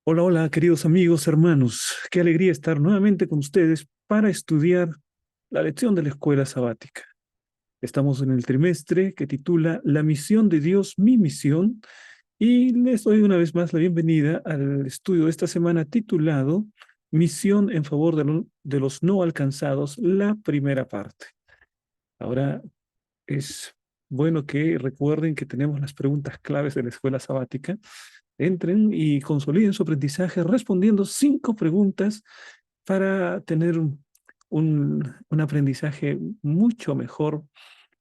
Hola, hola, queridos amigos, hermanos. Qué alegría estar nuevamente con ustedes para estudiar la lección de la escuela sabática. Estamos en el trimestre que titula La misión de Dios, mi misión, y les doy una vez más la bienvenida al estudio de esta semana titulado Misión en favor de los no alcanzados, la primera parte. Ahora es bueno que recuerden que tenemos las preguntas claves de la escuela sabática. Entren y consoliden su aprendizaje respondiendo 5 preguntas para tener un aprendizaje mucho mejor.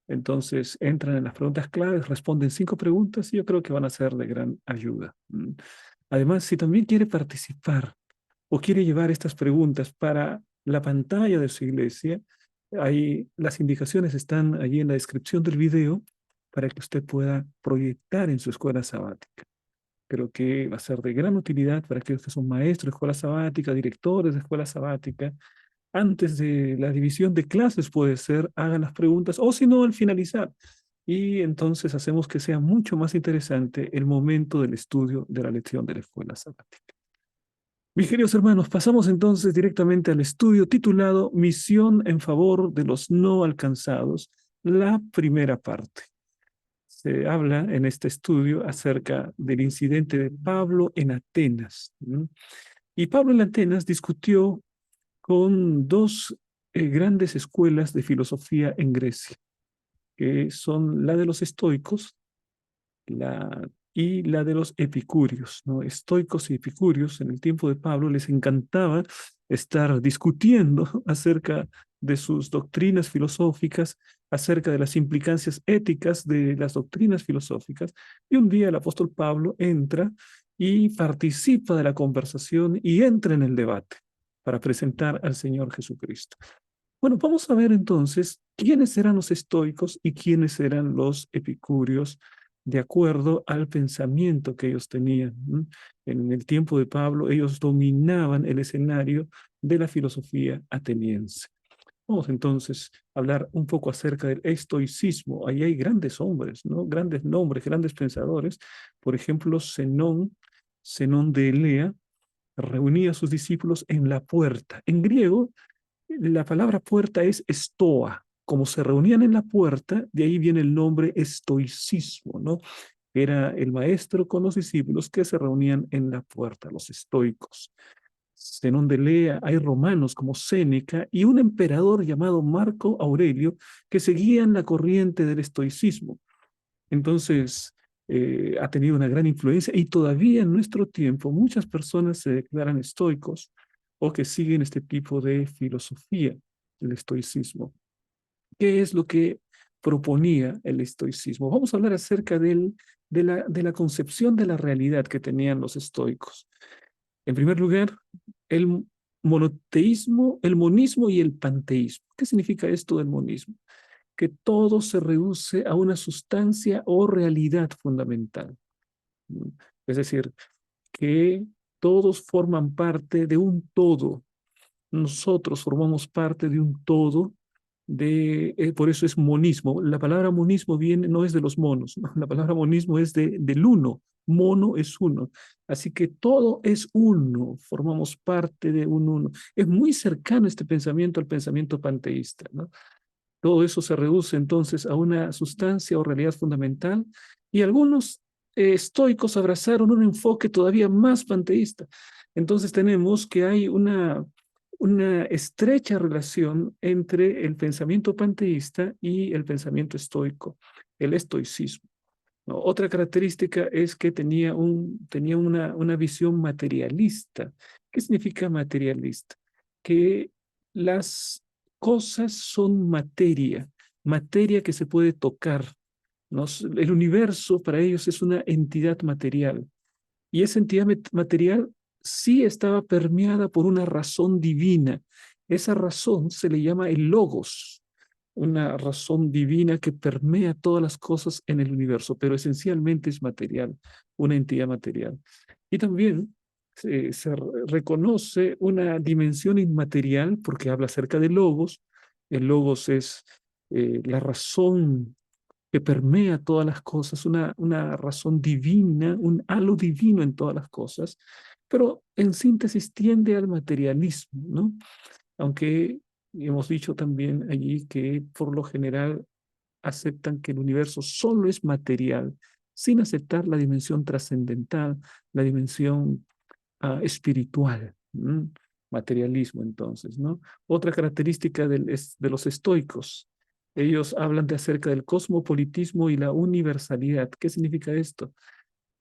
Entonces, entran en las preguntas claves, responden 5 preguntas y yo creo que van a ser de gran ayuda. Además, si también quiere participar o quiere llevar estas preguntas para la pantalla de su iglesia, ahí las indicaciones están allí en la descripción del video para que usted pueda proyectar en su escuela sabática. Creo que va a ser de gran utilidad para aquellos que son maestros de escuela sabática, directores de escuela sabática. Antes de la división de clases puede ser, hagan las preguntas, o si no, al finalizar. Y entonces hacemos que sea mucho más interesante el momento del estudio de la lección de la escuela sabática. Mis queridos hermanos, pasamos entonces directamente al estudio titulado Misión en favor de los no alcanzados, la primera parte. Se habla en este estudio acerca del incidente de Pablo en Atenas. Y Pablo en Atenas discutió con dos grandes escuelas de filosofía en Grecia, que son la de los estoicos y la de los epicúreos, ¿no? Estoicos y epicúreos, en el tiempo de Pablo les encantaba estar discutiendo acerca de sus doctrinas filosóficas, acerca de las implicancias éticas de las doctrinas filosóficas. Y un día el apóstol Pablo entra y participa de la conversación y entra en el debate para presentar al Señor Jesucristo. Bueno, vamos a ver entonces quiénes eran los estoicos y quiénes eran los epicúreos de acuerdo al pensamiento que ellos tenían. En el tiempo de Pablo, ellos dominaban el escenario de la filosofía ateniense. Vamos entonces a hablar un poco acerca del estoicismo. Ahí hay grandes hombres, ¿no? Grandes nombres, grandes pensadores. Por ejemplo, Zenón de Elea, reunía a sus discípulos en la puerta. En griego, la palabra puerta es estoa. Como se reunían en la puerta, de ahí viene el nombre estoicismo, ¿no? Era el maestro con los discípulos que se reunían en la puerta, los estoicos. Zenón de Lea, hay romanos como Séneca y un emperador llamado Marco Aurelio que seguían la corriente del estoicismo. Entonces, ha tenido una gran influencia y todavía en nuestro tiempo muchas personas se declaran estoicos o que siguen este tipo de filosofía, el estoicismo. ¿Qué es lo que proponía el estoicismo? Vamos a hablar acerca de la concepción de la realidad que tenían los estoicos. En primer lugar, el monoteísmo, el monismo y el panteísmo. ¿Qué significa esto del monismo? Que todo se reduce a una sustancia o realidad fundamental. Es decir, que todos forman parte de un todo. Nosotros formamos parte de un todo, por eso es monismo. La palabra monismo viene, no es de los monos, ¿no? La palabra monismo es del uno. Mono es uno. Así que todo es uno, formamos parte de un uno. Es muy cercano este pensamiento al pensamiento panteísta, ¿no? Todo eso se reduce entonces a una sustancia o realidad fundamental y algunos estoicos abrazaron un enfoque todavía más panteísta. Entonces tenemos que hay una estrecha relación entre el pensamiento panteísta y el pensamiento estoico, el estoicismo, ¿no? Otra característica es que tenía una visión materialista. ¿Qué significa materialista? Que las cosas son materia, materia que se puede tocar, ¿no? El universo para ellos es una entidad material y esa entidad material sí estaba permeada por una razón divina. Esa razón se le llama el logos, una razón divina que permea todas las cosas en el universo, pero esencialmente es material, una entidad material. Y también se reconoce una dimensión inmaterial porque habla acerca de logos. El logos es la razón que permea todas las cosas, una razón divina, un halo divino en todas las cosas, pero en síntesis tiende al materialismo, ¿no? Aunque hemos dicho también allí que por lo general aceptan que el universo solo es material, sin aceptar la dimensión trascendental, la dimensión espiritual. Materialismo, entonces, ¿no? Otra característica de los estoicos, ellos hablan de acerca del cosmopolitismo y la universalidad. ¿Qué significa esto?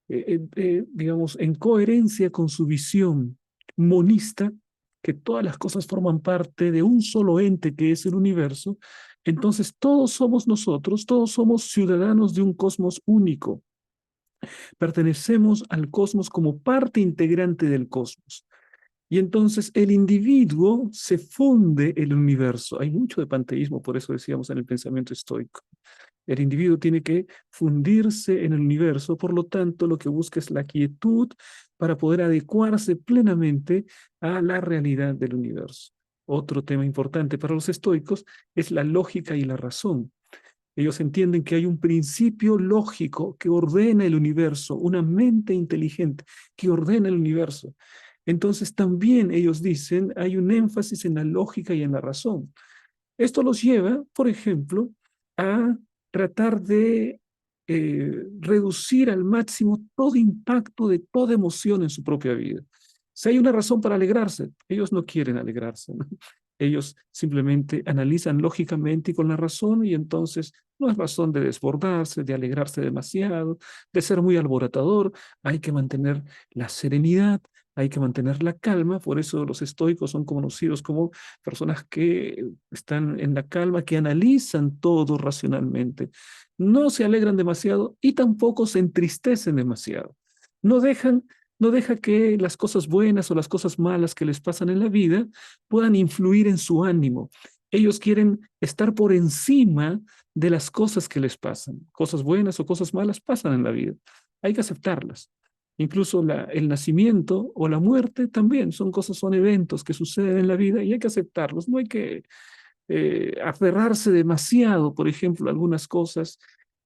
Digamos, en coherencia con su visión monista, que todas las cosas forman parte de un solo ente que es el universo, entonces todos somos nosotros, todos somos ciudadanos de un cosmos único. Pertenecemos al cosmos como parte integrante del cosmos. Y entonces el individuo se funde el universo. Hay mucho de panteísmo, por eso decíamos en el pensamiento estoico. El individuo tiene que fundirse en el universo, por lo tanto, lo que busca es la quietud para poder adecuarse plenamente a la realidad del universo. Otro tema importante para los estoicos es la lógica y la razón. Ellos entienden que hay un principio lógico que ordena el universo, una mente inteligente que ordena el universo. Entonces también ellos dicen, hay un énfasis en la lógica y en la razón. Esto los lleva, por ejemplo, a tratar de reducir al máximo todo impacto de toda emoción en su propia vida. Si hay una razón para alegrarse, ellos no quieren alegrarse, ¿no? Ellos simplemente analizan lógicamente y con la razón y entonces no es razón de desbordarse, de alegrarse demasiado, de ser muy alborotador. Hay que mantener la serenidad, hay que mantener la calma. Por eso los estoicos son conocidos como personas que están en la calma, que analizan todo racionalmente. No se alegran demasiado y tampoco se entristecen demasiado. No dejan no deja que las cosas buenas o las cosas malas que les pasan en la vida puedan influir en su ánimo. Ellos quieren estar por encima de las cosas que les pasan. Cosas buenas o cosas malas pasan en la vida. Hay que aceptarlas. Incluso el nacimiento o la muerte también son cosas, son eventos que suceden en la vida y hay que aceptarlos. No hay que aferrarse demasiado, por ejemplo, a algunas cosas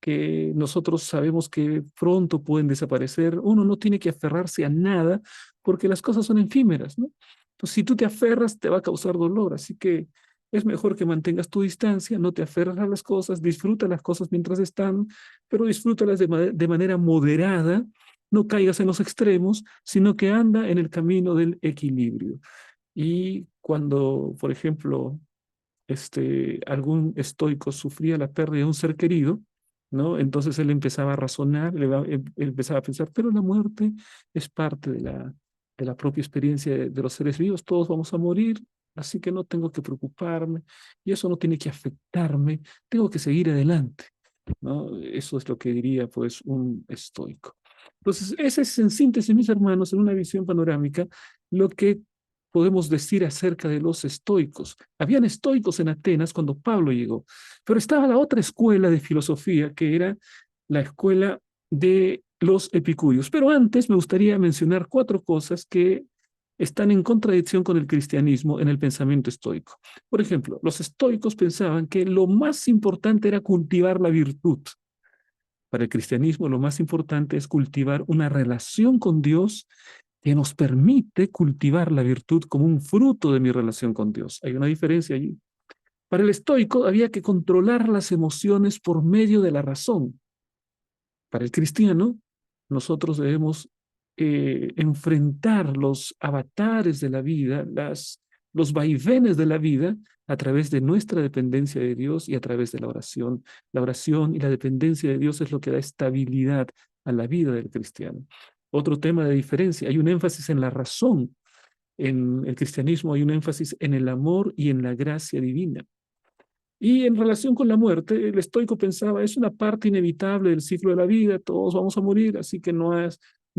que nosotros sabemos que pronto pueden desaparecer. Uno no tiene que aferrarse a nada porque las cosas son efímeras, ¿no? Entonces, si tú te aferras, te va a causar dolor. Así que es mejor que mantengas tu distancia, no te aferras a las cosas, disfruta las cosas mientras están, pero disfrútalas de manera moderada, no caigas en los extremos, sino que anda en el camino del equilibrio. Y cuando, por ejemplo, algún estoico sufría la pérdida de un ser querido, ¿no? Entonces él empezaba a razonar, él empezaba a pensar, pero la muerte es parte de la propia experiencia de los seres vivos, todos vamos a morir, así que no tengo que preocuparme y eso no tiene que afectarme, tengo que seguir adelante, ¿no? Eso es lo que diría pues un estoico. Entonces, ese es en síntesis, mis hermanos, en una visión panorámica, lo que podemos decir acerca de los estoicos. Habían estoicos en Atenas cuando Pablo llegó, pero estaba la otra escuela de filosofía que era la escuela de los epicúreos. Pero antes me gustaría mencionar cuatro cosas que están en contradicción con el cristianismo en el pensamiento estoico. Por ejemplo, los estoicos pensaban que lo más importante era cultivar la virtud. Para el cristianismo, lo más importante es cultivar una relación con Dios que nos permite cultivar la virtud como un fruto de mi relación con Dios. Hay una diferencia allí. Para el estoico había que controlar las emociones por medio de la razón. Para el cristiano, nosotros debemos enfrentar los avatares de la vida, los vaivenes de la vida a través de nuestra dependencia de Dios y a través de la oración. La oración y la dependencia de Dios es lo que da estabilidad a la vida del cristiano. Otro tema de diferencia, hay un énfasis en la razón. En el cristianismo hay un énfasis en el amor y en la gracia divina. Y en relación con la muerte, el estoico pensaba, es una parte inevitable del ciclo de la vida, todos vamos a morir, así que no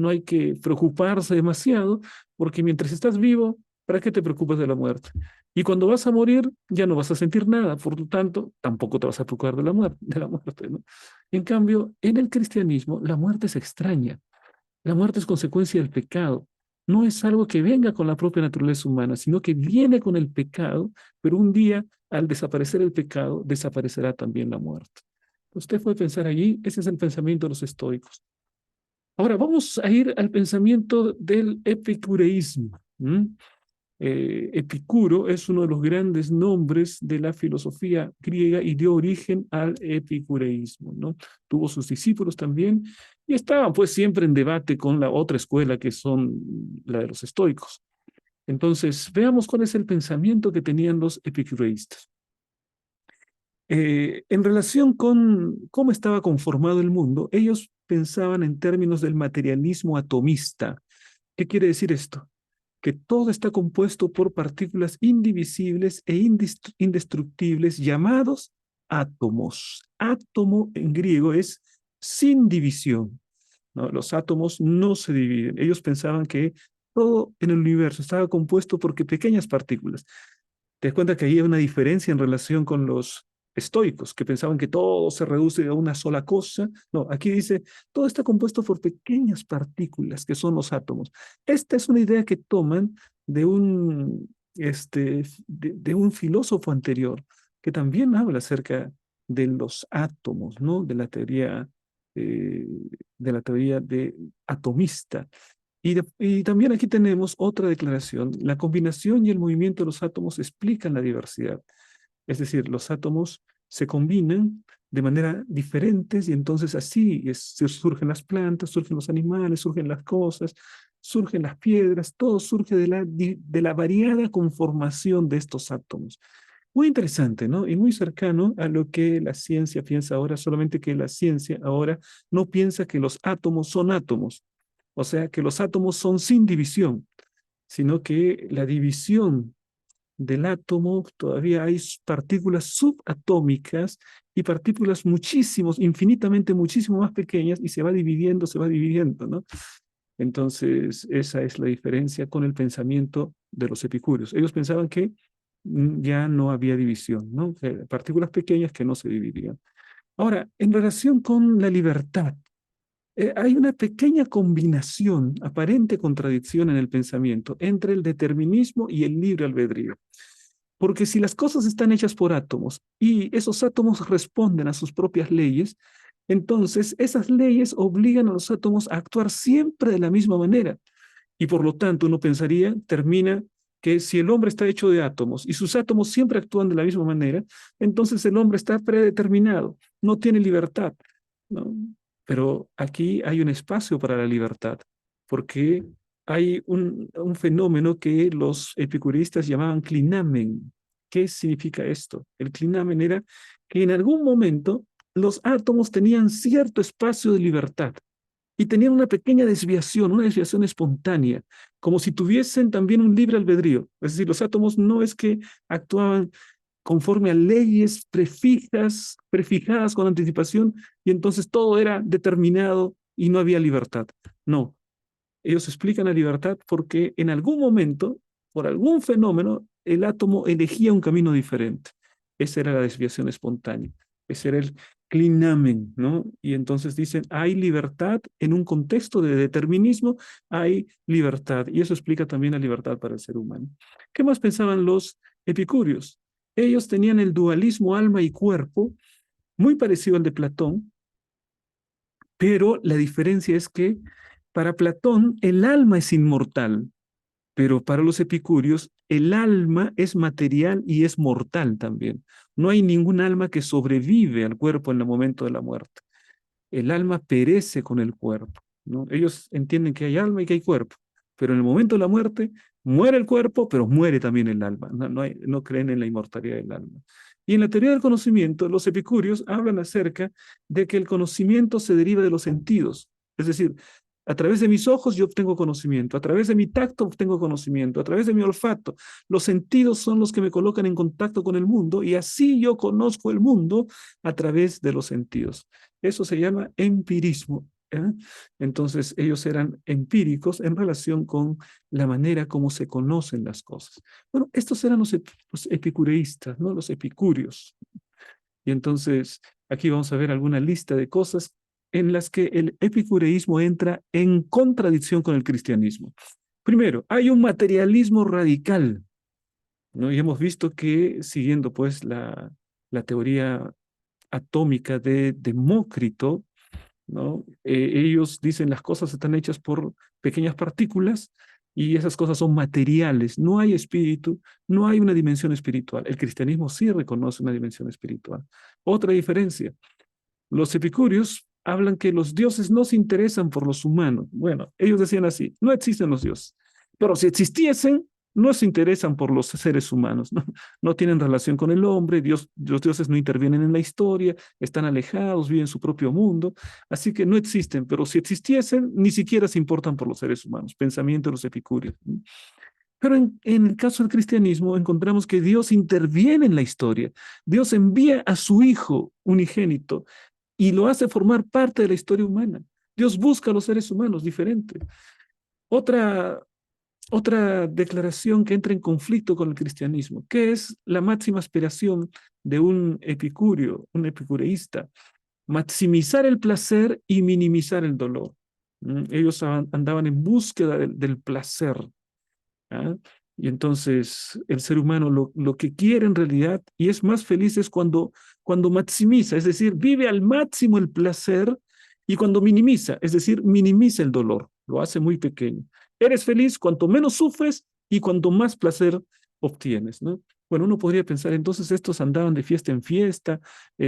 hay que preocuparse demasiado, porque mientras estás vivo, ¿para qué te preocupas de la muerte? Y cuando vas a morir, ya no vas a sentir nada, por lo tanto, tampoco te vas a preocupar de la muerte, ¿no? En cambio, en el cristianismo, la muerte es extraña. La muerte es consecuencia del pecado. No es algo que venga con la propia naturaleza humana, sino que viene con el pecado, pero un día, al desaparecer el pecado, desaparecerá también la muerte. Usted puede pensar allí, ese es el pensamiento de los estoicos. Ahora vamos a ir al pensamiento del epicureísmo. Epicuro es uno de los grandes nombres de la filosofía griega y dio origen al epicureísmo, ¿no? Tuvo sus discípulos también y estaban pues siempre en debate con la otra escuela que son la de los estoicos. Entonces, veamos cuál es el pensamiento que tenían los epicureístas. En relación con cómo estaba conformado el mundo, ellos pensaban en términos del materialismo atomista. ¿Qué quiere decir esto? Que todo está compuesto por partículas indivisibles e indestructibles llamados átomos. Átomo en griego es sin división, ¿no? Los átomos no se dividen. Ellos pensaban que todo en el universo estaba compuesto por pequeñas partículas. Te das cuenta que ahí hay una diferencia en relación con los estoicos, que pensaban que todo se reduce a una sola cosa. No, aquí dice, todo está compuesto por pequeñas partículas, que son los átomos. Esta es una idea que toman de un filósofo anterior, que también habla acerca de los átomos, ¿no? Eh, de la teoría de atomista. Y también aquí tenemos otra declaración. La combinación y el movimiento de los átomos explican la diversidad. Es decir, los átomos se combinan de manera diferentes y entonces así surgen las plantas, surgen los animales, surgen las cosas, surgen las piedras, todo surge de la variada conformación de estos átomos. Muy interesante, ¿no? Y muy cercano a lo que la ciencia piensa ahora, solamente que la ciencia ahora no piensa que los átomos son átomos, o sea, que los átomos son sin división, sino que la división del átomo todavía hay partículas subatómicas y partículas muchísimos, infinitamente muchísimo más pequeñas y se va dividiendo, ¿no? Entonces, esa es la diferencia con el pensamiento de los epicúreos. Ellos pensaban que ya no había división, ¿no? Partículas pequeñas que no se dividían. Ahora, en relación con la libertad, hay una pequeña combinación, aparente contradicción en el pensamiento entre el determinismo y el libre albedrío. Porque si las cosas están hechas por átomos y esos átomos responden a sus propias leyes, entonces esas leyes obligan a los átomos a actuar siempre de la misma manera. Y por lo tanto, uno pensaría, termina que si el hombre está hecho de átomos y sus átomos siempre actúan de la misma manera, entonces el hombre está predeterminado, no tiene libertad, ¿no? Pero aquí hay un espacio para la libertad, porque hay un fenómeno que los epicuristas llamaban clinamen. ¿Qué significa esto? El clinamen era que en algún momento los átomos tenían cierto espacio de libertad y tenían una desviación espontánea, como si tuviesen también un libre albedrío. Es decir, los átomos no es que actuaban conforme a leyes prefijadas con anticipación, y entonces todo era determinado y no había libertad. No, ellos explican la libertad porque en algún momento, por algún fenómeno, el átomo elegía un camino diferente. Esa era la desviación espontánea. Ese era el clinamen, ¿no? Y entonces dicen, hay libertad en un contexto de determinismo, hay libertad. Y eso explica también la libertad para el ser humano. ¿Qué más pensaban los epicúreos? Ellos tenían el dualismo alma y cuerpo, muy parecido al de Platón, pero la diferencia es que para Platón el alma es inmortal, pero para los epicúreos el alma es material y es mortal también. No hay ningún alma que sobrevive al cuerpo en el momento de la muerte. El alma perece con el cuerpo, ¿no? Ellos entienden que hay alma y que hay cuerpo, pero en el momento de la muerte muere el cuerpo, pero muere también el alma. No creen en la inmortalidad del alma. Y en la teoría del conocimiento, los epicúreos hablan acerca de que el conocimiento se deriva de los sentidos. Es decir, a través de mis ojos yo obtengo conocimiento, a través de mi tacto obtengo conocimiento, a través de mi olfato. Los sentidos son los que me colocan en contacto con el mundo y así yo conozco el mundo a través de los sentidos. Eso se llama empirismo. ¿Eh? Entonces ellos eran empíricos en relación con la manera como se conocen las cosas. Bueno, estos eran los epicureístas, ¿no? Los epicúreos. Y entonces aquí vamos a ver alguna lista de cosas en las que el epicureísmo entra en contradicción con el cristianismo. Primero, hay un materialismo radical, ¿no? Y hemos visto que siguiendo pues la teoría atómica de Demócrito, ¿no? Ellos dicen las cosas están hechas por pequeñas partículas y esas cosas son materiales, no hay espíritu, no hay una dimensión espiritual. El cristianismo sí reconoce una dimensión espiritual. Otra diferencia, los epicúreos hablan que los dioses no se interesan por los humanos. Bueno, ellos decían así, no existen los dioses, pero si existiesen, no se interesan por los seres humanos, ¿no? No tienen relación con el hombre, los dioses no intervienen en la historia, están alejados, viven su propio mundo, así que no existen, pero si existiesen, ni siquiera se importan por los seres humanos, pensamiento de los epicúreos. Pero en el caso del cristianismo encontramos que Dios interviene en la historia. Dios envía a su Hijo unigénito y lo hace formar parte de la historia humana. Dios busca a los seres humanos diferentes. Otra, otra declaración que entra en conflicto con el cristianismo, que es la máxima aspiración de un epicúreo, un epicureísta, maximizar el placer y minimizar el dolor. Ellos andaban en búsqueda del placer. ¿Ah? Y entonces el ser humano lo que quiere en realidad y es más feliz es cuando maximiza, es decir, vive al máximo el placer y cuando minimiza, es decir, minimiza el dolor, lo hace muy pequeño. Eres feliz cuanto menos sufres y cuanto más placer obtienes, ¿no? Bueno, uno podría pensar, entonces estos andaban de fiesta en fiesta,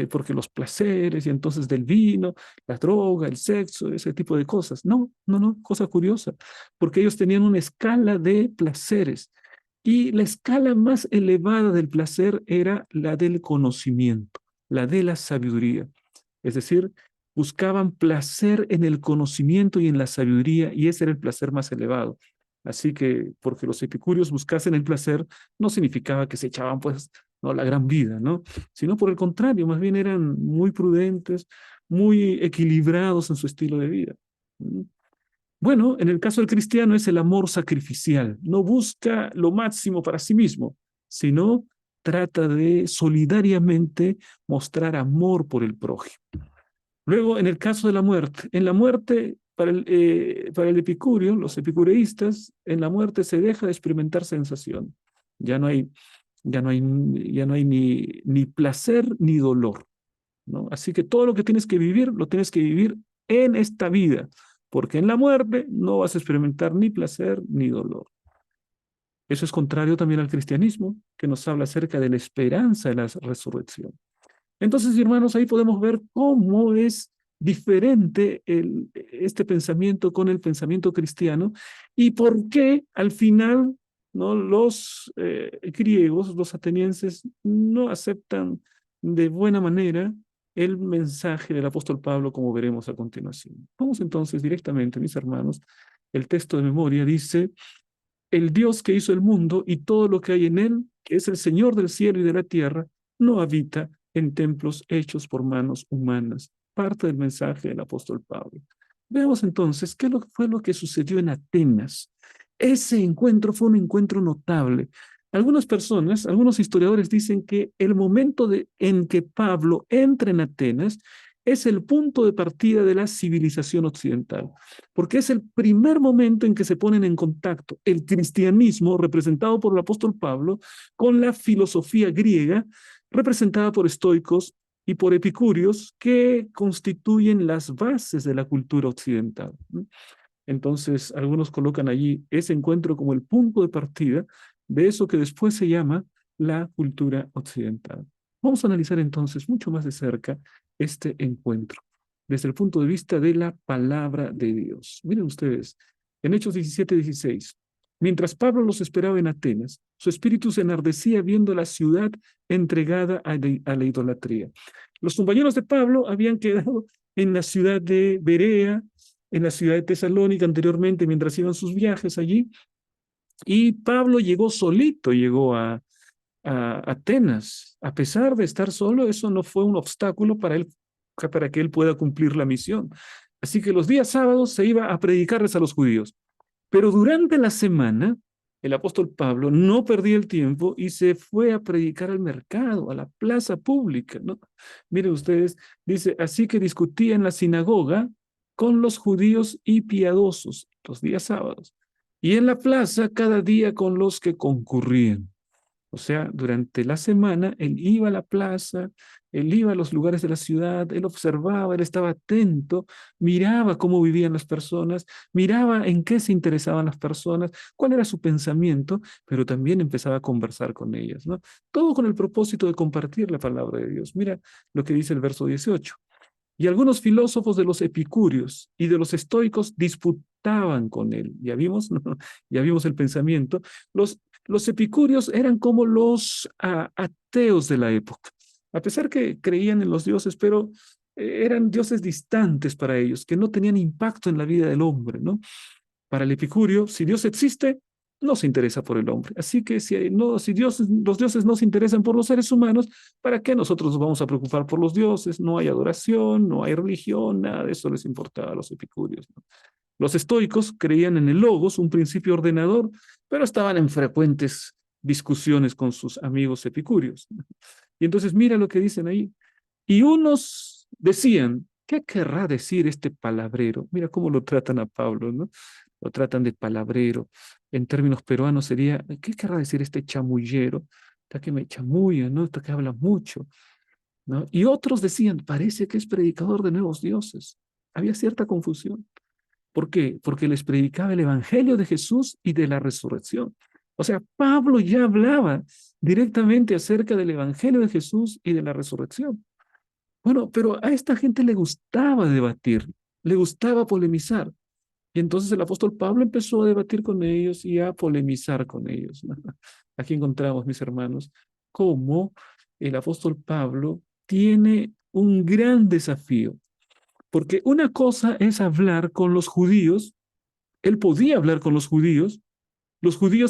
porque los placeres y entonces del vino, la droga, el sexo, ese tipo de cosas. No, no, no, cosa curiosa porque ellos tenían una escala de placeres y la escala más elevada del placer era la del conocimiento, la de la sabiduría. Es decir, buscaban placer en el conocimiento y en la sabiduría y ese era el placer más elevado. Así que porque los epicúreos buscasen el placer no significaba que se echaban pues no la gran vida, ¿no? Sino por el contrario, más bien eran muy prudentes, muy equilibrados en su estilo de vida. Bueno, en el caso del cristiano es el amor sacrificial. No busca lo máximo para sí mismo, sino trata de solidariamente mostrar amor por el prójimo. Luego, en el caso de la muerte, en la muerte, para el epicúreo, los epicureístas, en la muerte se deja de experimentar sensación. Ya no hay, ya no hay ni placer ni dolor, ¿no? Así que todo lo que tienes que vivir, lo tienes que vivir en esta vida, porque en la muerte no vas a experimentar ni placer ni dolor. Eso es contrario también al cristianismo, que nos habla acerca de la esperanza de la resurrección. Entonces, hermanos, ahí podemos ver cómo es diferente este pensamiento con el pensamiento cristiano y por qué al final, ¿no? Los griegos, los atenienses, no aceptan de buena manera el mensaje del apóstol Pablo, como veremos a continuación. Vamos entonces directamente, mis hermanos. El texto de memoria dice, el Dios que hizo el mundo y todo lo que hay en él, que es el Señor del cielo y de la tierra, no habita en templos hechos por manos humanas. Parte del mensaje del apóstol Pablo. Veamos entonces qué fue lo que sucedió en Atenas. Ese encuentro fue un encuentro notable. Algunas personas, algunos historiadores dicen que el momento en que Pablo entra en Atenas es el punto de partida de la civilización occidental, porque es el primer momento en que se ponen en contacto el cristianismo representado por el apóstol Pablo con la filosofía griega representada por estoicos y por epicúreos que constituyen las bases de la cultura occidental. Entonces, algunos colocan allí ese encuentro como el punto de partida de eso que después se llama la cultura occidental. Vamos a analizar entonces mucho más de cerca este encuentro desde el punto de vista de la palabra de Dios. Miren ustedes, en Hechos 17:16, mientras Pablo los esperaba en Atenas, su espíritu se enardecía viendo la ciudad entregada a la idolatría. Los compañeros de Pablo habían quedado en la ciudad de Berea, en la ciudad de Tesalónica anteriormente, mientras iban sus viajes allí, y Pablo llegó solito, llegó a Atenas. A pesar de estar solo, eso no fue un obstáculo para él, para que él pueda cumplir la misión. Así que los días sábados se iba a predicarles a los judíos. Pero durante la semana, el apóstol Pablo no perdía el tiempo y se fue a predicar al mercado, a la plaza pública, ¿no? Miren ustedes, dice, así que discutía en la sinagoga con los judíos y piadosos los días sábados, y en la plaza cada día con los que concurrían. O sea, durante la semana él iba a la plaza, él iba a los lugares de la ciudad, él observaba, él estaba atento, miraba cómo vivían las personas, miraba en qué se interesaban las personas, cuál era su pensamiento, pero también empezaba a conversar con ellas, ¿no? Todo con el propósito de compartir la palabra de Dios. Mira lo que dice el verso 18. Y algunos filósofos de los epicúreos y de los estoicos disputaban con él. Ya vimos, ¿no? Ya vimos el pensamiento. Los epicúreos eran como los ateos de la época. A pesar que creían en los dioses, pero eran dioses distantes para ellos, que no tenían impacto en la vida del hombre, ¿no? Para el epicurio, si Dios existe, no se interesa por el hombre. Así que si los dioses no se interesan por los seres humanos, ¿para qué nosotros nos vamos a preocupar por los dioses? No hay adoración, no hay religión, nada de eso les importaba a los epicúreos, ¿no? Los estoicos creían en el logos, un principio ordenador, pero estaban en frecuentes discusiones con sus amigos epicúreos. Y entonces mira lo que dicen ahí. Y unos decían, ¿qué querrá decir este palabrero? Mira cómo lo tratan a Pablo, ¿no? Lo tratan de palabrero. En términos peruanos sería, ¿qué querrá decir este chamullero? Está que me chamulla, ¿no? Está que habla mucho, ¿no? Y otros decían, parece que es predicador de nuevos dioses. Había cierta confusión. ¿Por qué? Porque les predicaba el evangelio de Jesús y de la resurrección. O sea, Pablo ya hablaba directamente acerca del evangelio de Jesús y de la resurrección. Bueno, pero a esta gente le gustaba debatir, le gustaba polemizar. Y entonces el apóstol Pablo empezó a debatir con ellos y a polemizar con ellos, ¿no? Aquí encontramos, mis hermanos, cómo el apóstol Pablo tiene un gran desafío, porque una cosa es hablar con los judíos, él podía hablar con los judíos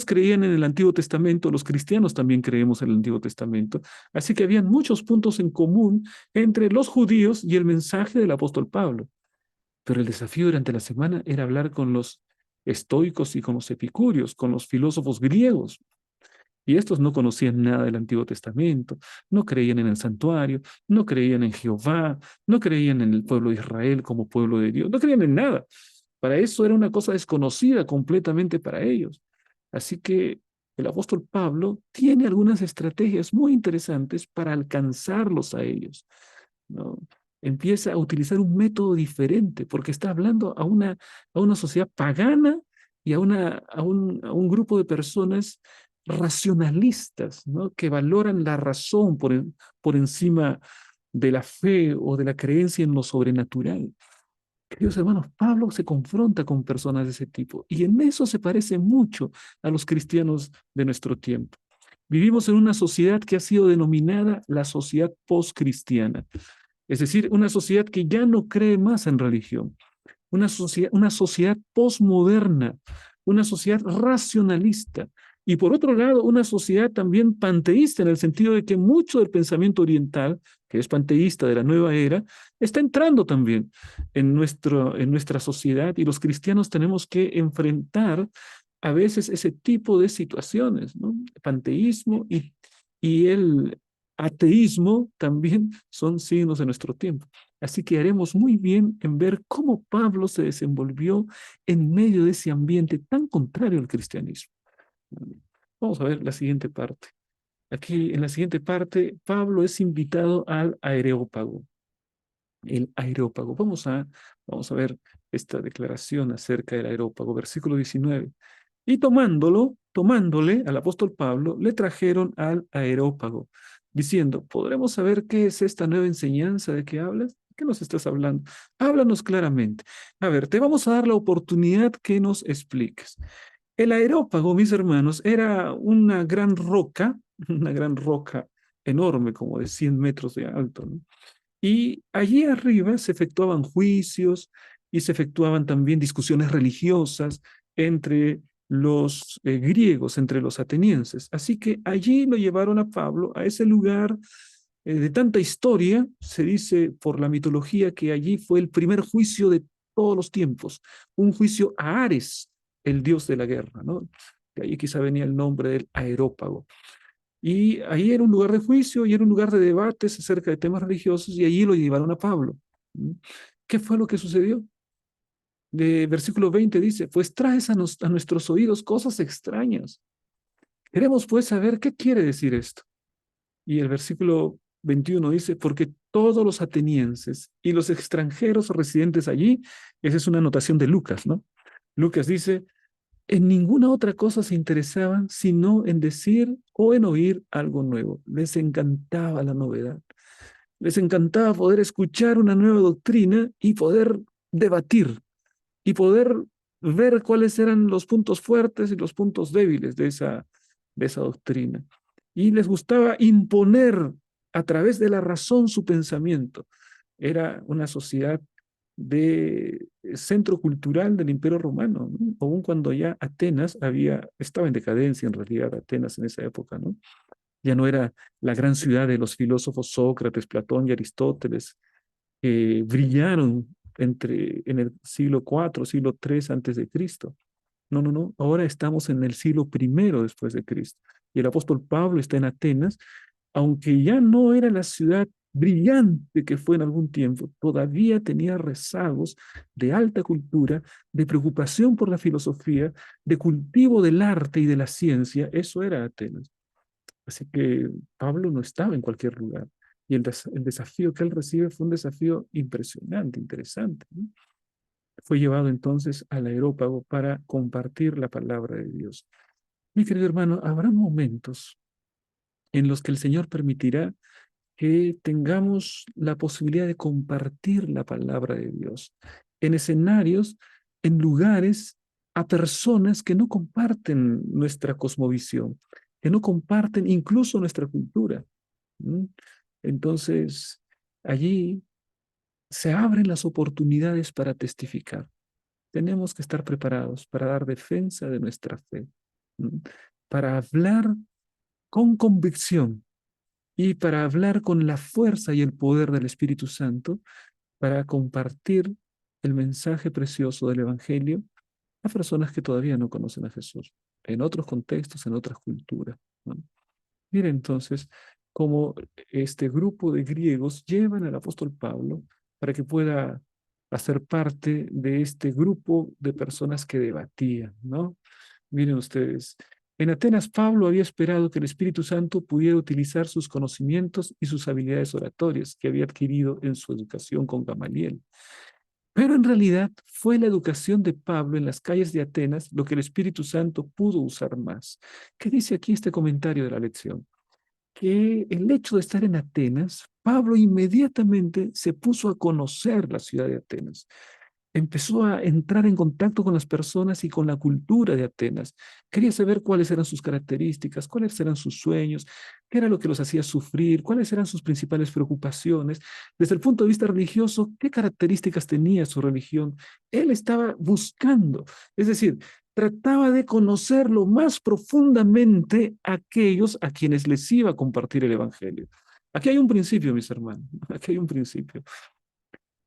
creían en el Antiguo Testamento, los cristianos también creemos en el Antiguo Testamento, así que habían muchos puntos en común entre los judíos y el mensaje del apóstol Pablo. Pero el desafío durante la semana era hablar con los estoicos y con los epicúreos, con los filósofos griegos. Y estos no conocían nada del Antiguo Testamento, no creían en el santuario, no creían en Jehová, no creían en el pueblo de Israel como pueblo de Dios, no creían en nada. Para eso era una cosa desconocida completamente para ellos. Así que el apóstol Pablo tiene algunas estrategias muy interesantes para alcanzarlos a ellos, ¿no? Empieza a utilizar un método diferente porque está hablando a una sociedad pagana y a un grupo de personas racionalistas, ¿no? Que valoran la razón por encima de la fe o de la creencia en lo sobrenatural. Queridos hermanos, Pablo se confronta con personas de ese tipo y en eso se parece mucho a los cristianos de nuestro tiempo. Vivimos en una sociedad que ha sido denominada la sociedad postcristiana, es decir, una sociedad que ya no cree más en religión, una sociedad posmoderna, una sociedad racionalista. Y por otro lado, una sociedad también panteísta, en el sentido de que mucho del pensamiento oriental, que es panteísta de la nueva era, está entrando también en nuestra sociedad y los cristianos tenemos que enfrentar a veces ese tipo de situaciones, ¿no? Panteísmo y el ateísmo también son signos de nuestro tiempo. Así que haremos muy bien en ver cómo Pablo se desenvolvió en medio de ese ambiente tan contrario al cristianismo. Vamos a ver la siguiente parte. Aquí en la siguiente parte, Pablo es invitado al Areópago. El Areópago. Vamos a ver esta declaración acerca del Areópago, versículo 19. Y tomándole al apóstol Pablo, le trajeron al Areópago, diciendo, ¿podremos saber qué es esta nueva enseñanza de que hablas? ¿Qué nos estás hablando? Háblanos claramente. A ver, te vamos a dar la oportunidad que nos expliques. El Areópago, mis hermanos, era una gran roca, una gran roca enorme, como de 100 metros de alto, ¿no? Y allí arriba se efectuaban juicios y se efectuaban también discusiones religiosas entre los griegos, entre los atenienses. Así que allí lo llevaron a Pablo, a ese lugar de tanta historia. Se dice por la mitología que allí fue el primer juicio de todos los tiempos, un juicio a Ares, el dios de la guerra, ¿no? De ahí quizá venía el nombre del Areópago. Y ahí era un lugar de juicio y era un lugar de debates acerca de temas religiosos y allí lo llevaron a Pablo. ¿Mm? ¿Qué fue lo que sucedió? De versículo 20 dice, pues traes a nuestros oídos cosas extrañas. Queremos pues saber qué quiere decir esto. Y el versículo 21 dice, porque todos los atenienses y los extranjeros residentes allí, esa es una anotación de Lucas, ¿no? Lucas dice, en ninguna otra cosa se interesaban sino en decir o en oír algo nuevo. Les encantaba la novedad. Les encantaba poder escuchar una nueva doctrina y poder debatir y poder ver cuáles eran los puntos fuertes y los puntos débiles de esa doctrina. Y les gustaba imponer a través de la razón su pensamiento. Era una sociedad de centro cultural del Imperio Romano, ¿no? Aun cuando ya Atenas estaba en decadencia en realidad, Atenas en esa época, ¿no? Ya no era la gran ciudad de los filósofos Sócrates, Platón y Aristóteles, que brillaron en el siglo IV, siglo III antes de Cristo. No, no, no. Ahora estamos en el siglo I después de Cristo. Y el apóstol Pablo está en Atenas, aunque ya no era la ciudad brillante que fue en algún tiempo, todavía tenía rezagos de alta cultura, de preocupación por la filosofía, de cultivo del arte y de la ciencia. Eso era Atenas. Así que Pablo no estaba en cualquier lugar. Y el desafío que él recibe fue un desafío impresionante, interesante, ¿no? Fue llevado entonces al Areópago para compartir la palabra de Dios. Mi querido hermano, habrá momentos en los que el Señor permitirá que tengamos la posibilidad de compartir la palabra de Dios en escenarios, en lugares, a personas que no comparten nuestra cosmovisión, que no comparten incluso nuestra cultura. ¿Mm? Entonces, allí se abren las oportunidades para testificar. Tenemos que estar preparados para dar defensa de nuestra fe, ¿m? Para hablar con convicción y para hablar con la fuerza y el poder del Espíritu Santo, para compartir el mensaje precioso del Evangelio a personas que todavía no conocen a Jesús, en otros contextos, en otras culturas, ¿no? Mire entonces cómo este grupo de griegos llevan al apóstol Pablo para que pueda hacer parte de este grupo de personas que debatían, ¿no? Miren ustedes, en Atenas Pablo había esperado que el Espíritu Santo pudiera utilizar sus conocimientos y sus habilidades oratorias que había adquirido en su educación con Gamaliel. Pero en realidad fue la educación de Pablo en las calles de Atenas lo que el Espíritu Santo pudo usar más. ¿Qué dice aquí este comentario de la lección? Que el hecho de estar en Atenas, Pablo inmediatamente se puso a conocer la ciudad de Atenas. Empezó a entrar en contacto con las personas y con la cultura de Atenas. Quería saber cuáles eran sus características, cuáles eran sus sueños, qué era lo que los hacía sufrir, cuáles eran sus principales preocupaciones. Desde el punto de vista religioso, qué características tenía su religión. Él estaba buscando, es decir, trataba de conocer lo más profundamente a aquellos a quienes les iba a compartir el Evangelio. Aquí hay un principio, mis hermanos, aquí hay un principio.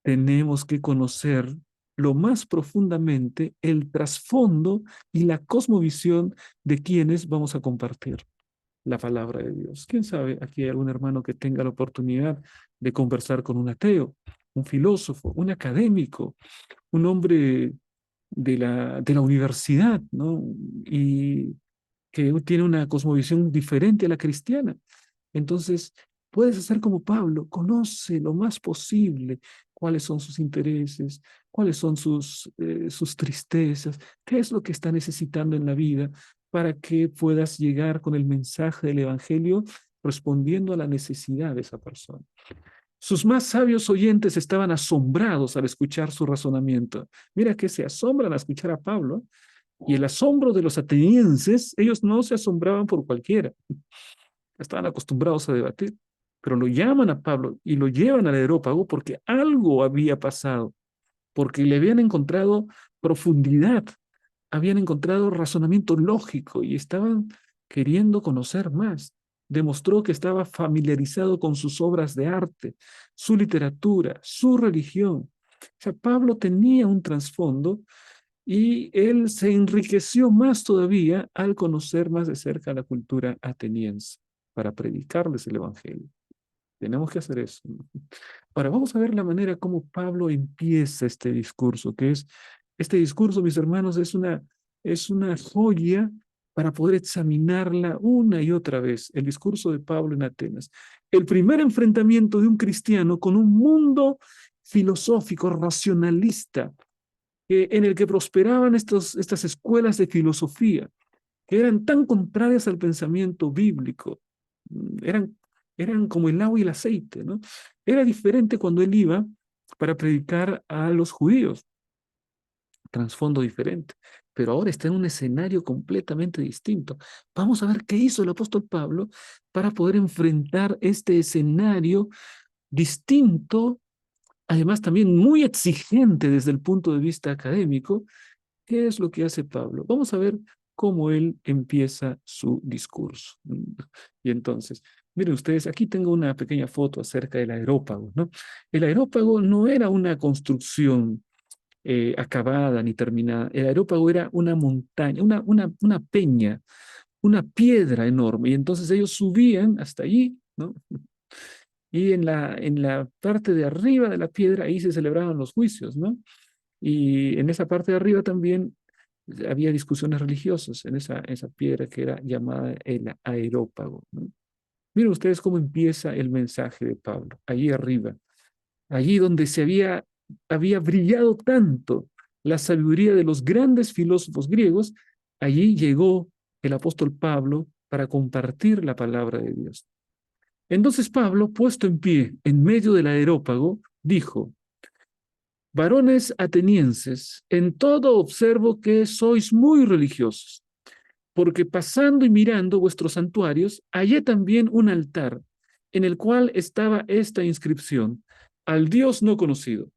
Tenemos que conocer lo más profundamente el trasfondo y la cosmovisión de quienes vamos a compartir la palabra de Dios. ¿Quién sabe? Aquí hay algún hermano que tenga la oportunidad de conversar con un ateo, un filósofo, un académico, un hombre de la universidad, ¿no? Y que tiene una cosmovisión diferente a la cristiana. Entonces, puedes hacer como Pablo, conoce lo más posible cuáles son sus intereses, cuáles son sus tristezas, qué es lo que está necesitando en la vida para que puedas llegar con el mensaje del Evangelio respondiendo a la necesidad de esa persona. Sus más sabios oyentes estaban asombrados al escuchar su razonamiento. Mira que se asombran al escuchar a Pablo, y el asombro de los atenienses, ellos no se asombraban por cualquiera, estaban acostumbrados a debatir, pero lo llaman a Pablo y lo llevan al Areópago porque algo había pasado, porque le habían encontrado profundidad, habían encontrado razonamiento lógico y estaban queriendo conocer más. Demostró que estaba familiarizado con sus obras de arte, su literatura, su religión. O sea, Pablo tenía un trasfondo y él se enriqueció más todavía al conocer más de cerca la cultura ateniense para predicarles el Evangelio. Tenemos que hacer eso, ¿no? Ahora vamos a ver la manera como Pablo empieza este discurso, que es, este discurso, mis hermanos, es una joya para poder examinarla una y otra vez, el discurso de Pablo en Atenas. El primer enfrentamiento de un cristiano con un mundo filosófico, racionalista, en el que prosperaban estas escuelas de filosofía, que eran tan contrarias al pensamiento bíblico, eran, eran como el agua y el aceite, ¿no? Era diferente cuando él iba para predicar a los judíos, trasfondo diferente, pero ahora está en un escenario completamente distinto. Vamos a ver qué hizo el apóstol Pablo para poder enfrentar este escenario distinto, además también muy exigente desde el punto de vista académico. ¿Qué es lo que hace Pablo? Vamos a ver cómo él empieza su discurso. Y entonces, miren ustedes, aquí tengo una pequeña foto acerca del aerópago, ¿no? El aerópago no era una construcción acabada ni terminada. El aerópago era una montaña, una peña, una piedra enorme. Y entonces ellos subían hasta allí, ¿no? Y en la parte de arriba de la piedra, ahí se celebraban los juicios, ¿no? Y en esa parte de arriba también había discusiones religiosas, en esa piedra que era llamada el aerópago, ¿no? Miren ustedes cómo empieza el mensaje de Pablo, allí arriba, allí donde había brillado tanto la sabiduría de los grandes filósofos griegos, allí llegó el apóstol Pablo para compartir la palabra de Dios. Entonces Pablo, puesto en pie en medio del aerópago, dijo: varones atenienses, en todo observo que sois muy religiosos, porque pasando y mirando vuestros santuarios, hallé también un altar en el cual estaba esta inscripción: al Dios no conocido,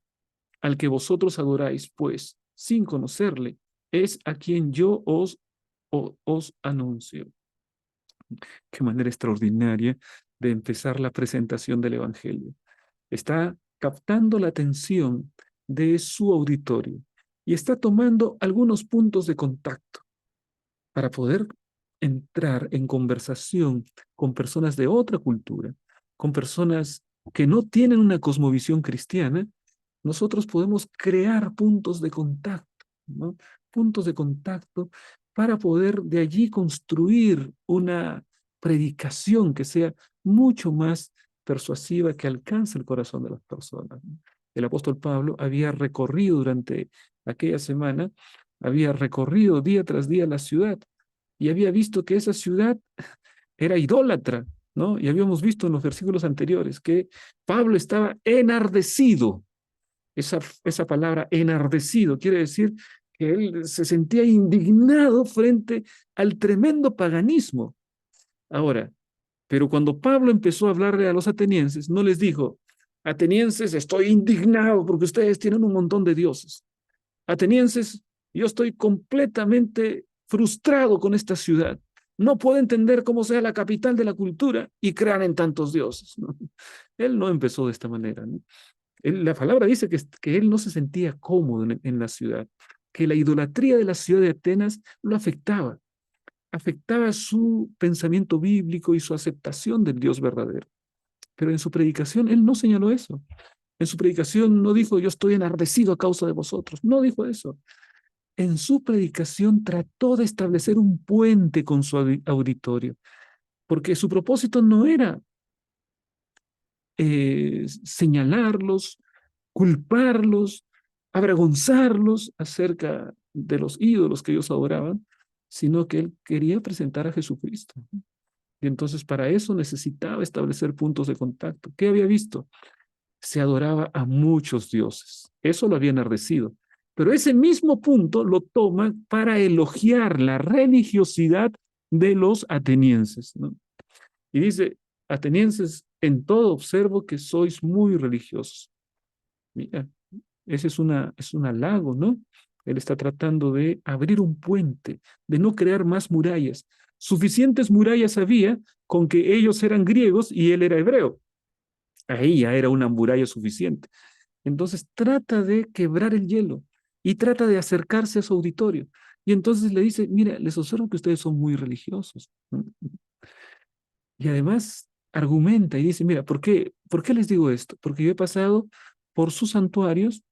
al que vosotros adoráis, pues, sin conocerle, es a quien yo os anuncio. Qué manera extraordinaria de empezar la presentación del Evangelio. Está captando la atención de su auditorio y está tomando algunos puntos de contacto para poder entrar en conversación con personas de otra cultura, con personas que no tienen una cosmovisión cristiana. Nosotros podemos crear puntos de contacto, ¿no? Puntos de contacto para poder de allí construir una predicación que sea mucho más persuasiva, que alcance el corazón de las personas, ¿no? El apóstol Pablo había recorrido durante aquella semana, había recorrido día tras día la ciudad y había visto que esa ciudad era idólatra, ¿no? Y habíamos visto en los versículos anteriores que Pablo estaba enardecido. Esa palabra enardecido quiere decir que él se sentía indignado frente al tremendo paganismo. Ahora, pero cuando Pablo empezó a hablarle a los atenienses, no les dijo: atenienses, estoy indignado porque ustedes tienen un montón de dioses. Atenienses, yo estoy completamente frustrado con esta ciudad. No puedo entender cómo sea la capital de la cultura y crean en tantos dioses, ¿no? Él no empezó de esta manera, ¿no? La palabra dice que él no se sentía cómodo en la ciudad, que la idolatría de la ciudad de Atenas lo afectaba su pensamiento bíblico y su aceptación del Dios verdadero. Pero en su predicación él no señaló eso. En su predicación no dijo: yo estoy enardecido a causa de vosotros. No dijo eso. En su predicación trató de establecer un puente con su auditorio, porque su propósito no era señalarlos, culparlos, avergonzarlos acerca de los ídolos que ellos adoraban, sino que él quería presentar a Jesucristo. Y entonces para eso necesitaba establecer puntos de contacto. ¿Qué había visto? Se adoraba a muchos dioses. Eso lo había enardecido. Pero ese mismo punto lo toma para elogiar la religiosidad de los atenienses, ¿no? Y dice: atenienses, en todo observo que sois muy religiosos. Mira, ese es un halago, ¿no? Él está tratando de abrir un puente, de no crear más murallas. Suficientes murallas había con que ellos eran griegos y él era hebreo. Ahí ya era una muralla suficiente. Entonces trata de quebrar el hielo y trata de acercarse a su auditorio. Y entonces le dice: mira, les observo que ustedes son muy religiosos, ¿no? Y además argumenta y dice: mira, ¿por qué les digo esto? Porque yo he pasado por sus santuarios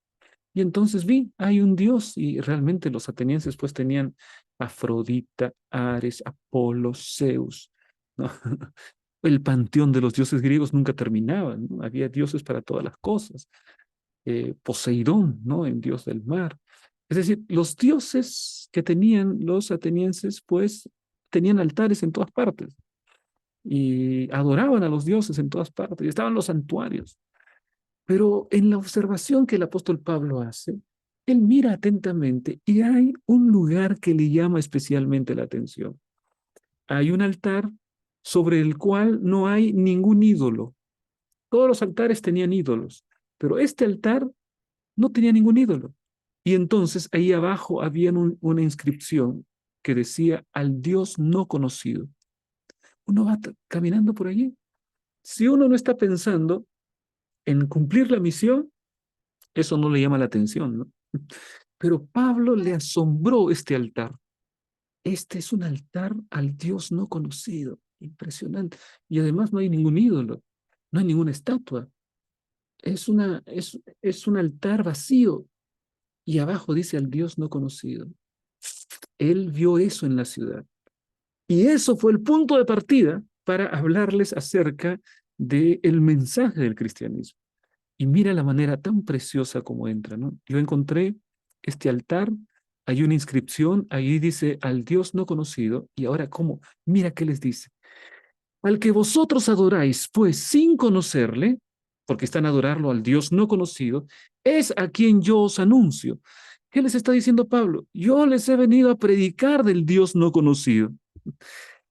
y entonces vi, hay un Dios, y realmente los atenienses pues tenían Afrodita, Ares, Apolo, Zeus, ¿no? El panteón de los dioses griegos nunca terminaba, ¿no? Había dioses para todas las cosas. Poseidón, ¿no? El dios del mar. Es decir, los dioses que tenían los atenienses, pues, tenían altares en todas partes y adoraban a los dioses en todas partes y estaban los santuarios. Pero en la observación que el apóstol Pablo hace, él mira atentamente y hay un lugar que le llama especialmente la atención. Hay un altar sobre el cual no hay ningún ídolo. Todos los altares tenían ídolos, pero este altar no tenía ningún ídolo. Y entonces ahí abajo había una inscripción que decía al Dios no conocido. Uno va caminando por allí. Si uno no está pensando en cumplir la misión, eso no le llama la atención, ¿no? Pero Pablo le asombró este altar. Este es un altar al Dios no conocido. Impresionante. Y además no hay ningún ídolo, no hay ninguna estatua. Es un altar vacío. Y abajo dice al Dios no conocido. Él vio eso en la ciudad. Y eso fue el punto de partida para hablarles acerca del mensaje del cristianismo. Y mira la manera tan preciosa como entra, ¿no? Yo encontré este altar, hay una inscripción, ahí dice al Dios no conocido, y ahora cómo, mira qué les dice. Al que vosotros adoráis, pues sin conocerle, porque están a adorarlo al Dios no conocido, es a quien yo os anuncio. ¿Qué les está diciendo Pablo? Yo les he venido a predicar del Dios no conocido.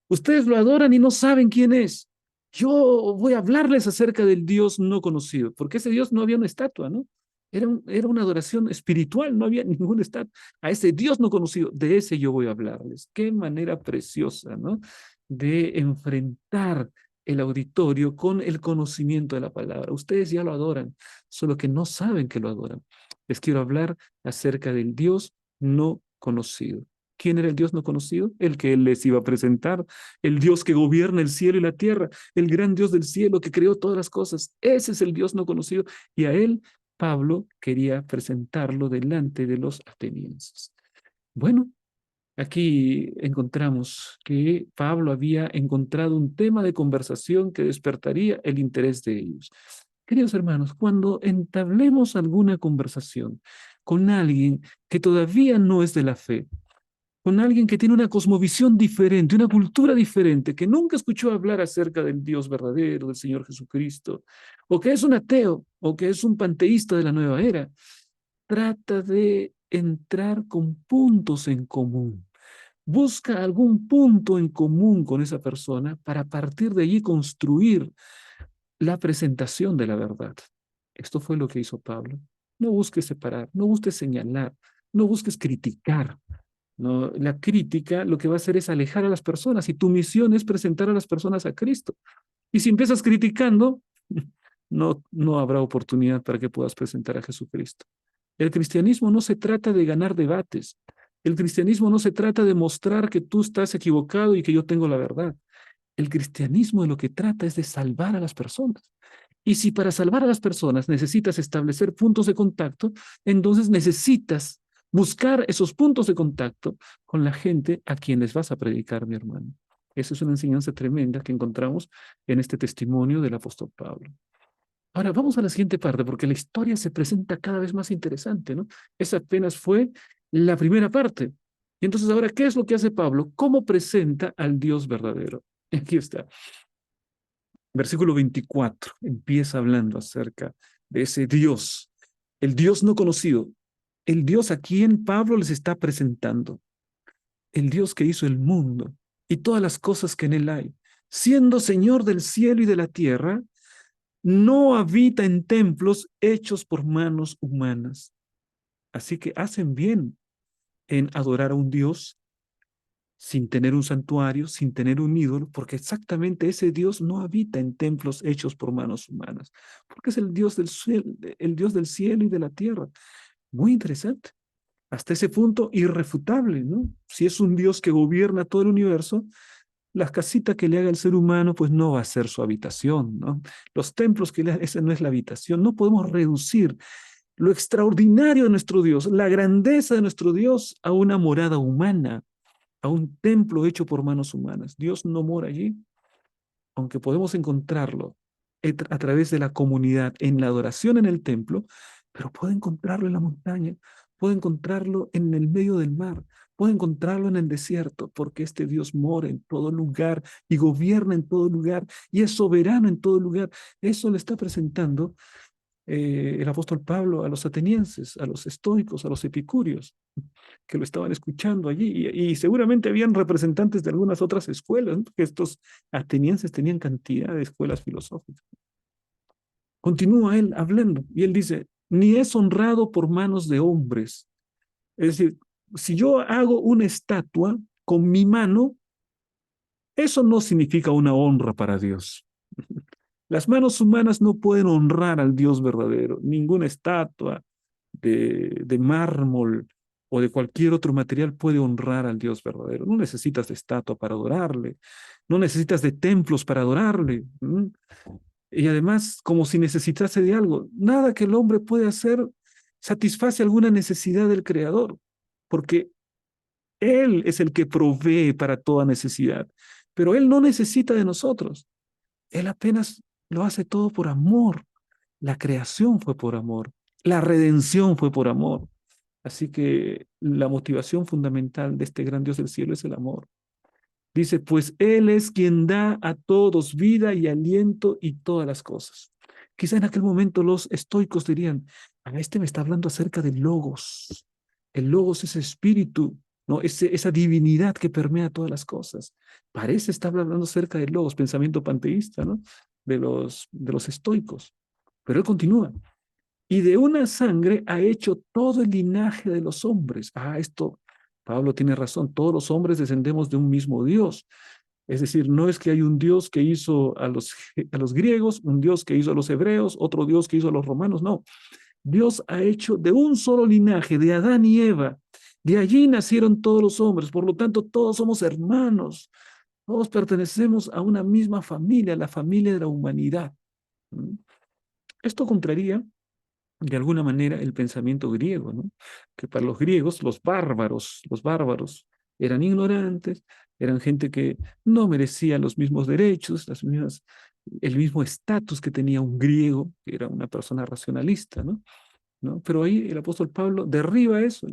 Ustedes lo adoran y no saben quién es. Yo voy a hablarles acerca del Dios no conocido, porque ese Dios no había una estatua, ¿no? Era una adoración espiritual, no había ninguna estatua. A ese Dios no conocido, de ese yo voy a hablarles. Qué manera preciosa, ¿no? De enfrentar el auditorio con el conocimiento de la palabra. Ustedes ya lo adoran, solo que no saben que lo adoran. Les quiero hablar acerca del Dios no conocido. ¿Quién era el Dios no conocido? El que Él les iba a presentar, el Dios que gobierna el cielo y la tierra, el gran Dios del cielo que creó todas las cosas. Ese es el Dios no conocido. Y a Él, Pablo quería presentarlo delante de los atenienses. Bueno, aquí encontramos que Pablo había encontrado un tema de conversación que despertaría el interés de ellos. Queridos hermanos, cuando entablemos alguna conversación con alguien que todavía no es de la fe, con alguien que tiene una cosmovisión diferente, una cultura diferente, que nunca escuchó hablar acerca del Dios verdadero, del Señor Jesucristo, o que es un ateo, o que es un panteísta de la nueva era, trata de entrar con puntos en común. Busca algún punto en común con esa persona para a partir de allí construir la presentación de la verdad. Esto fue lo que hizo Pablo. No busques separar, no busques señalar, no busques criticar, ¿no? La crítica lo que va a hacer es alejar a las personas y tu misión es presentar a las personas a Cristo. Y si empiezas criticando, no habrá oportunidad para que puedas presentar a Jesucristo. El cristianismo no se trata de ganar debates. El cristianismo no se trata de mostrar que tú estás equivocado y que yo tengo la verdad. El cristianismo de lo que trata es de salvar a las personas. Y si para salvar a las personas necesitas establecer puntos de contacto, entonces necesitas buscar esos puntos de contacto con la gente a quienes vas a predicar, mi hermano. Esa es una enseñanza tremenda que encontramos en este testimonio del apóstol Pablo. Ahora vamos a la siguiente parte, porque la historia se presenta cada vez más interesante, ¿no? Esa apenas fue la primera parte. Y entonces ahora, ¿qué es lo que hace Pablo? ¿Cómo presenta al Dios verdadero? Aquí está. Versículo 24 empieza hablando acerca de ese Dios, el Dios no conocido, el Dios a quien Pablo les está presentando, el Dios que hizo el mundo y todas las cosas que en él hay. Siendo Señor del cielo y de la tierra, no habita en templos hechos por manos humanas. Así que hacen bien en adorar a un Dios sin tener un santuario, sin tener un ídolo, porque exactamente ese Dios no habita en templos hechos por manos humanas, porque es el Dios del cielo y de la tierra. Muy interesante. Hasta ese punto irrefutable, ¿no? Si es un Dios que gobierna todo el universo, la casita que le haga el ser humano, pues no va a ser su habitación, ¿no? Los templos que le haga, esa no es la habitación. No podemos reducir lo extraordinario de nuestro Dios, la grandeza de nuestro Dios a una morada humana. a un templo hecho por manos humanas. Dios no mora allí, aunque podemos encontrarlo a través de la comunidad, en la adoración en el templo, pero puede encontrarlo en la montaña, puede encontrarlo en el medio del mar, puede encontrarlo en el desierto, porque este Dios mora en todo lugar y gobierna en todo lugar y es soberano en todo lugar. Eso le está presentando el apóstol Pablo a los atenienses, a los estoicos, a los epicúreos, que lo estaban escuchando allí. Y seguramente habían representantes de algunas otras escuelas, ¿no? Porque estos atenienses tenían cantidad de escuelas filosóficas. Continúa él hablando y él dice, ni es honrado por manos de hombres. Es decir, si yo hago una estatua con mi mano, eso no significa una honra para Dios. Las manos humanas no pueden honrar al Dios verdadero. Ninguna estatua de mármol o de cualquier otro material puede honrar al Dios verdadero. No necesitas de estatua para adorarle. No necesitas de templos para adorarle. Y además, como si necesitase de algo. Nada que el hombre puede hacer satisface alguna necesidad del Creador, porque Él es el que provee para toda necesidad. Pero Él no necesita de nosotros. Él apenas lo hace todo por amor. La creación fue por amor. La redención fue por amor. Así que la motivación fundamental de este gran Dios del cielo es el amor. Dice, pues Él es quien da a todos vida y aliento y todas las cosas. Quizá en aquel momento los estoicos dirían, a este me está hablando acerca del logos. El logos es espíritu, ¿no? Esa divinidad que permea todas las cosas. Parece estar hablando acerca del logos, pensamiento panteísta, ¿no? De los estoicos. Pero él continúa. Y de una sangre ha hecho todo el linaje de los hombres. Esto, Pablo tiene razón, todos los hombres descendemos de un mismo Dios. Es decir, no es que hay un Dios que hizo a los griegos, un Dios que hizo a los hebreos, otro Dios que hizo a los romanos, no. Dios ha hecho de un solo linaje, de Adán y Eva. De allí nacieron todos los hombres, por lo tanto todos somos hermanos, todos pertenecemos a una misma familia, la familia de la humanidad. Esto contraría de alguna manera el pensamiento griego, ¿no? Que para los griegos, los bárbaros eran ignorantes, eran gente que no merecía los mismos derechos, el mismo estatus que tenía un griego, que era una persona racionalista, ¿no? ¿No? Pero ahí el apóstol Pablo derriba eso,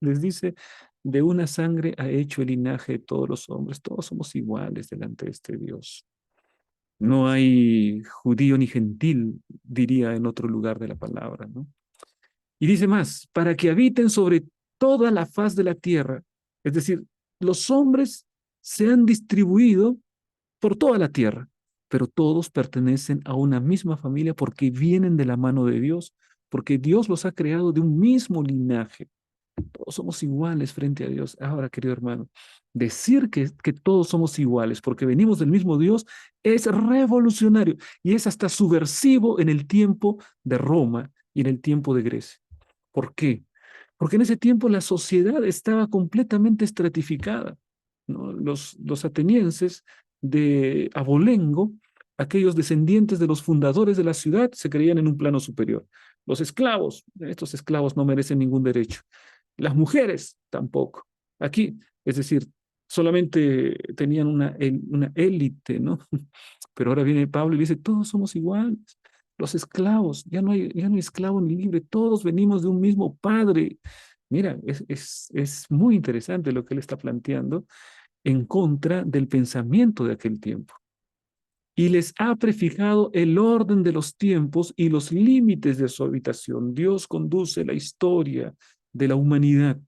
les dice, de una sangre ha hecho el linaje de todos los hombres, todos somos iguales delante de este Dios. No hay judío ni gentil, diría en otro lugar de la palabra, ¿no? Y dice más, para que habiten sobre toda la faz de la tierra. Es decir, los hombres se han distribuido por toda la tierra, pero todos pertenecen a una misma familia porque vienen de la mano de Dios, porque Dios los ha creado de un mismo linaje. Todos somos iguales frente a Dios. Ahora, querido hermano, decir que todos somos iguales porque venimos del mismo Dios es revolucionario y es hasta subversivo en el tiempo de Roma y en el tiempo de Grecia. ¿Por qué? Porque en ese tiempo la sociedad estaba completamente estratificada, ¿no? Los atenienses de Abolengo, aquellos descendientes de los fundadores de la ciudad, se creían en un plano superior. Los esclavos, estos esclavos no merecen ningún derecho. Las mujeres tampoco. Aquí, es decir, solamente tenían una élite, ¿no? Pero ahora viene Pablo y dice, todos somos iguales. Los esclavos, ya no hay esclavo ni libre, todos venimos de un mismo padre. Mira, es muy interesante lo que él está planteando en contra del pensamiento de aquel tiempo. Y les ha prefijado el orden de los tiempos y los límites de su habitación. Dios conduce la historia de la humanidad.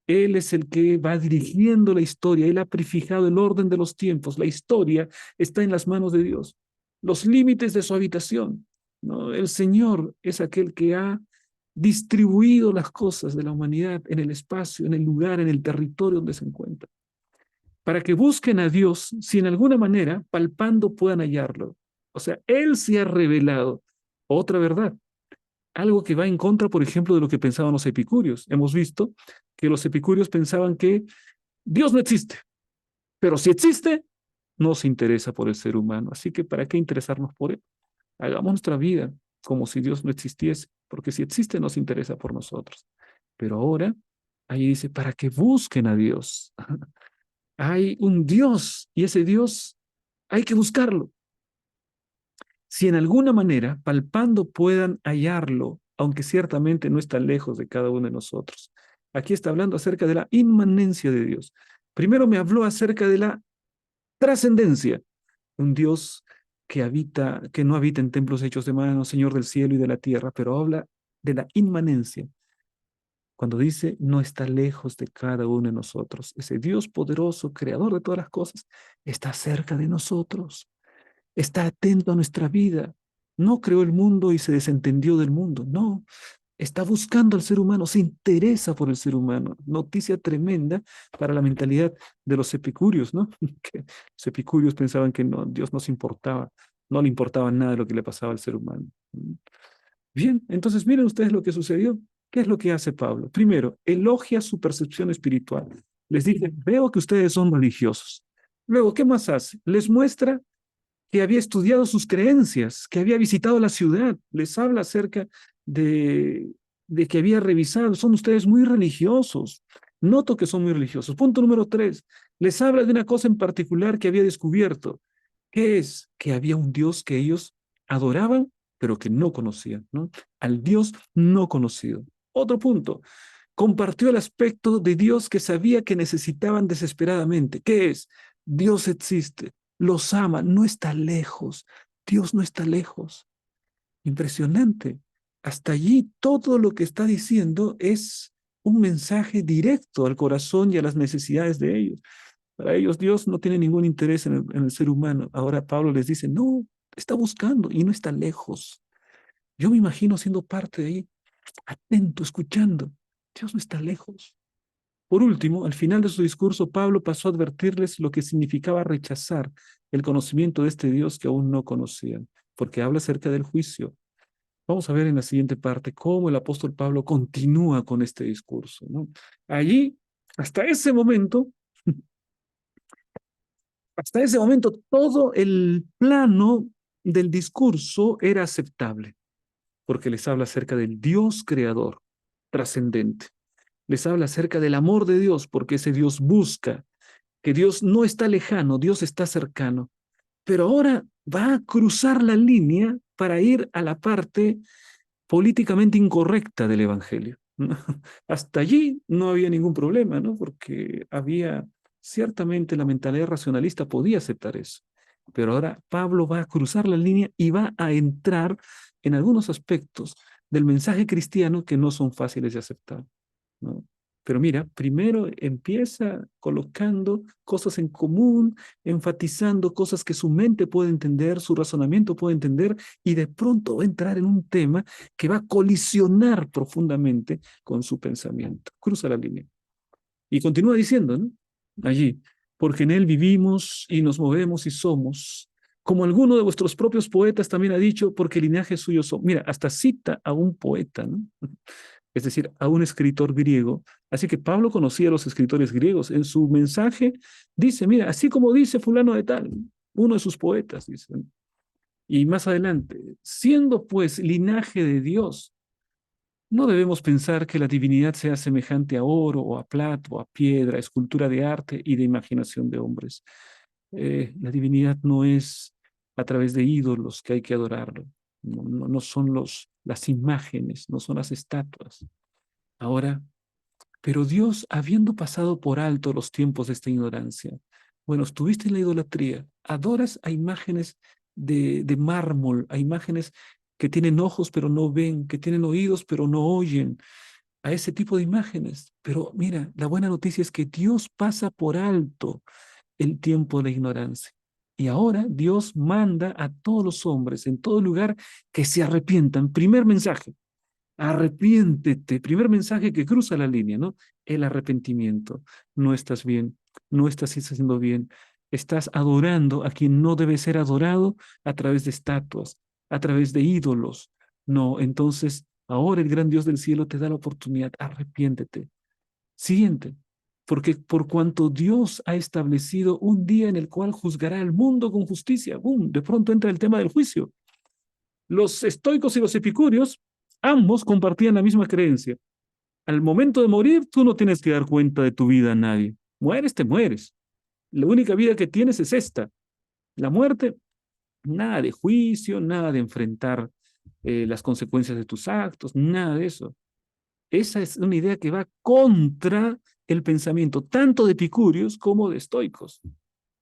Él es el que va dirigiendo la historia. Él ha prefijado el orden de los tiempos. La historia está en las manos de Dios. Los límites de su habitación, ¿no? El Señor es aquel que ha distribuido las cosas de la humanidad en el espacio, en el lugar, en el territorio donde se encuentra, para que busquen a Dios si en alguna manera, palpando, puedan hallarlo. O sea, Él se ha revelado otra verdad, algo que va en contra, por ejemplo, de lo que pensaban los epicúreos. Hemos visto que los epicúreos pensaban que Dios no existe, pero si existe, no se interesa por el ser humano. Así que, ¿para qué interesarnos por él? Hagamos nuestra vida como si Dios no existiese, porque si existe, nos interesa por nosotros. Pero ahora, ahí dice, para que busquen a Dios. Hay un Dios y ese Dios hay que buscarlo. Si en alguna manera, palpando, puedan hallarlo, aunque ciertamente no está lejos de cada uno de nosotros. Aquí está hablando acerca de la inmanencia de Dios. Primero me habló acerca de la trascendencia, un Dios que habita, que no habita en templos hechos de manos, Señor del cielo y de la tierra, pero habla de la inmanencia. Cuando dice, no está lejos de cada uno de nosotros. Ese Dios poderoso, creador de todas las cosas, está cerca de nosotros, está atento a nuestra vida. No creó el mundo y se desentendió del mundo. No, está buscando al ser humano, se interesa por el ser humano. Noticia tremenda para la mentalidad de los epicúreos, ¿no? Que los epicúreos pensaban que no, Dios no se importaba, no le importaba nada de lo que le pasaba al ser humano. Bien, entonces miren ustedes lo que sucedió. ¿Qué es lo que hace Pablo? Primero, elogia su percepción espiritual. Les dice, veo que ustedes son religiosos. Luego, ¿qué más hace? Les muestra que había estudiado sus creencias, que había visitado la ciudad, les habla acerca de, de que había revisado, son ustedes muy religiosos. Noto que son muy religiosos. Punto número 3, les habla de una cosa en particular que había descubierto. ¿Qué es? Que había un Dios que ellos adoraban, pero que no conocían, ¿no? Al Dios no conocido. Otro punto, compartió el aspecto de Dios que sabía que necesitaban desesperadamente. ¿Qué es? Dios existe, los ama, no está lejos. Dios no está lejos. Impresionante. Hasta allí todo lo que está diciendo es un mensaje directo al corazón y a las necesidades de ellos. Para ellos Dios no tiene ningún interés en el ser humano. Ahora Pablo les dice, no, está buscando y no está lejos. Yo me imagino siendo parte de ahí, atento, escuchando. Dios no está lejos. Por último, al final de su discurso, Pablo pasó a advertirles lo que significaba rechazar el conocimiento de este Dios que aún no conocían, porque habla acerca del juicio. Vamos a ver en la siguiente parte cómo el apóstol Pablo continúa con este discurso, ¿no? Allí, hasta ese momento, hasta ese momento, todo el plano del discurso era aceptable, porque les habla acerca del Dios creador, trascendente. Les habla acerca del amor de Dios, porque ese Dios busca, que Dios no está lejano, Dios está cercano. Pero ahora va a cruzar la línea para ir a la parte políticamente incorrecta del Evangelio. Hasta allí no había ningún problema, ¿no? Porque había, ciertamente la mentalidad racionalista podía aceptar eso. Pero ahora Pablo va a cruzar la línea y va a entrar en algunos aspectos del mensaje cristiano que no son fáciles de aceptar, ¿no? Pero mira, primero empieza colocando cosas en común, enfatizando cosas que su mente puede entender, su razonamiento puede entender, y de pronto va a entrar en un tema que va a colisionar profundamente con su pensamiento. Cruza la línea. Y continúa diciendo, ¿no? Allí, porque en él vivimos y nos movemos y somos, como alguno de vuestros propios poetas también ha dicho, porque linaje suyo somos. Mira, hasta cita a un poeta, ¿no? Es decir, a un escritor griego. Así que Pablo conocía a los escritores griegos. En su mensaje dice, mira, así como dice fulano de tal, uno de sus poetas, dice. Y más adelante, siendo pues linaje de Dios, no debemos pensar que la divinidad sea semejante a oro o a plata o a piedra, escultura de arte y de imaginación de hombres. La divinidad no es a través de ídolos que hay que adorarlo. No son las imágenes, no son las estatuas. Ahora, pero Dios, habiendo pasado por alto los tiempos de esta ignorancia, bueno, estuviste en la idolatría, adoras a imágenes de mármol, a imágenes que tienen ojos pero no ven, que tienen oídos pero no oyen, a ese tipo de imágenes. Pero mira, la buena noticia es que Dios pasa por alto el tiempo de la ignorancia. Y ahora Dios manda a todos los hombres en todo lugar que se arrepientan. Primer mensaje, arrepiéntete. Primer mensaje que cruza la línea, ¿no? El arrepentimiento. No estás bien, no estás haciendo bien. Estás adorando a quien no debe ser adorado a través de estatuas, a través de ídolos. No, entonces ahora el gran Dios del cielo te da la oportunidad. Arrepiéntete. Siguiente. Porque por cuanto Dios ha establecido un día en el cual juzgará al mundo con justicia, ¡bum! De pronto entra el tema del juicio. Los estoicos y los epicúreos, ambos compartían la misma creencia. Al momento de morir, tú no tienes que dar cuenta de tu vida a nadie. Mueres, te mueres. La única vida que tienes es esta. La muerte, nada de juicio, nada de enfrentar las consecuencias de tus actos, nada de eso. Esa es una idea que va contra el pensamiento tanto de epicúreos como de estoicos,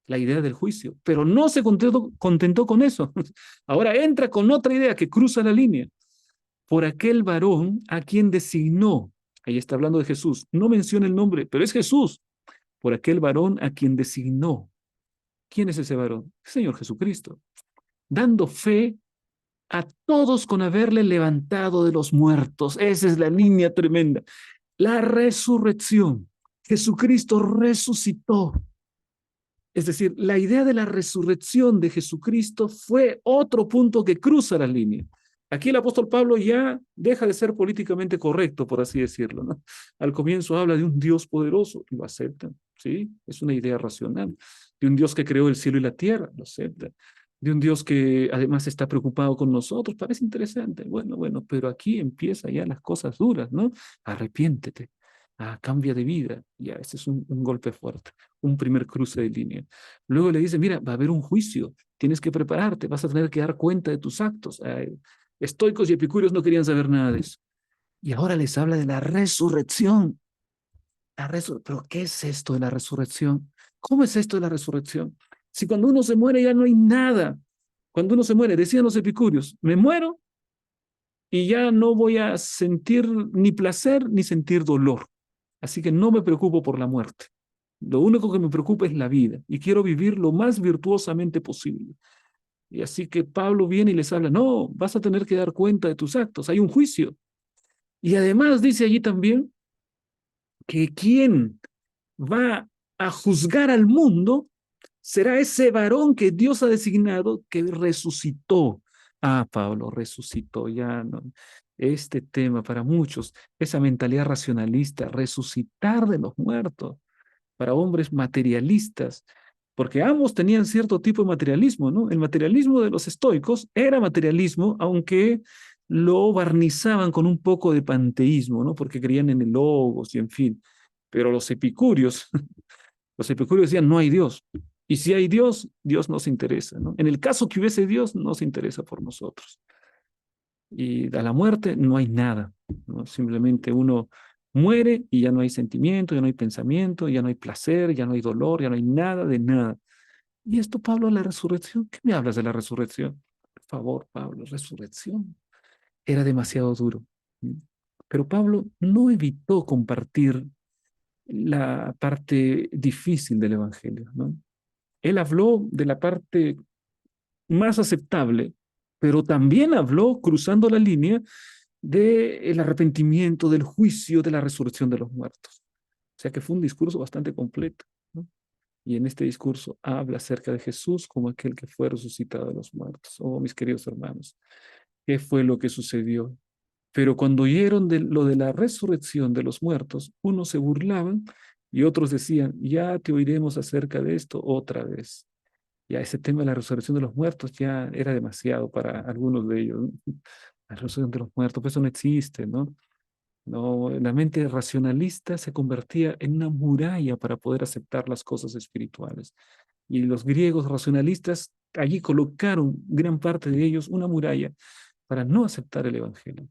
la idea del juicio. Pero no se contentó con eso. Ahora entra con otra idea que cruza la línea. Por aquel varón a quien designó, ahí está hablando de Jesús, no menciona el nombre, pero es Jesús, por aquel varón a quien designó. ¿Quién es ese varón? El Señor Jesucristo, dando fe a todos con haberle levantado de los muertos. Esa es la línea tremenda. La resurrección. Jesucristo resucitó. Es decir, la idea de la resurrección de Jesucristo fue otro punto que cruza la línea. Aquí el apóstol Pablo ya deja de ser políticamente correcto, por así decirlo, ¿no? Al comienzo habla de un Dios poderoso, y lo aceptan, ¿sí? Es una idea racional. De un Dios que creó el cielo y la tierra, lo aceptan. De un Dios que además está preocupado con nosotros, parece interesante. Bueno, pero aquí empieza ya las cosas duras, ¿no? Arrepiéntete, cambia de vida. Ya, ese es un golpe fuerte, un primer cruce de línea. Luego le dice, mira, va a haber un juicio, tienes que prepararte, vas a tener que dar cuenta de tus actos. Estoicos y epicúreos no querían saber nada de eso. Y ahora les habla de la resurrección. ¿Pero qué es esto de la resurrección? ¿Cómo es esto de la resurrección? Si cuando uno se muere ya no hay nada. Cuando uno se muere, decían los epicúreos, me muero y ya no voy a sentir ni placer ni sentir dolor. Así que no me preocupo por la muerte. Lo único que me preocupa es la vida y quiero vivir lo más virtuosamente posible. Y así que Pablo viene y les habla, no, vas a tener que dar cuenta de tus actos, hay un juicio. Y además dice allí también que quien va a juzgar al mundo será ese varón que Dios ha designado que resucitó. Pablo resucitó ya, ¿no? Este tema para muchos, esa mentalidad racionalista, resucitar de los muertos, para hombres materialistas, porque ambos tenían cierto tipo de materialismo, ¿no? El materialismo de los estoicos era materialismo, aunque lo barnizaban con un poco de panteísmo, ¿no? Porque creían en el logos y en fin. Pero los epicúreos decían, no hay Dios. Y si hay Dios, Dios nos interesa, ¿no? En el caso que hubiese Dios, no se interesa por nosotros. Y a la muerte no hay nada, ¿no? Simplemente uno muere y ya no hay sentimiento, ya no hay pensamiento, ya no hay placer, ya no hay dolor, ya no hay nada de nada. Y esto, Pablo, la resurrección, ¿qué me hablas de la resurrección? Por favor, Pablo, resurrección. Era demasiado duro. Pero Pablo no evitó compartir la parte difícil del Evangelio, ¿no? Él habló de la parte más aceptable, pero también habló cruzando la línea del arrepentimiento, del juicio, de la resurrección de los muertos. O sea que fue un discurso bastante completo, ¿no? Y en este discurso habla acerca de Jesús como aquel que fue resucitado de los muertos. Oh, mis queridos hermanos, ¿qué fue lo que sucedió? Pero cuando oyeron de lo de la resurrección de los muertos, unos se burlaban y otros decían, ya te oiremos acerca de esto otra vez. Ya ese tema de la resurrección de los muertos ya era demasiado para algunos de ellos, ¿no? La resurrección de los muertos, pues eso no existe, ¿no? No, la mente racionalista se convertía en una muralla para poder aceptar las cosas espirituales. Y los griegos racionalistas allí colocaron, gran parte de ellos, una muralla para no aceptar el evangelio.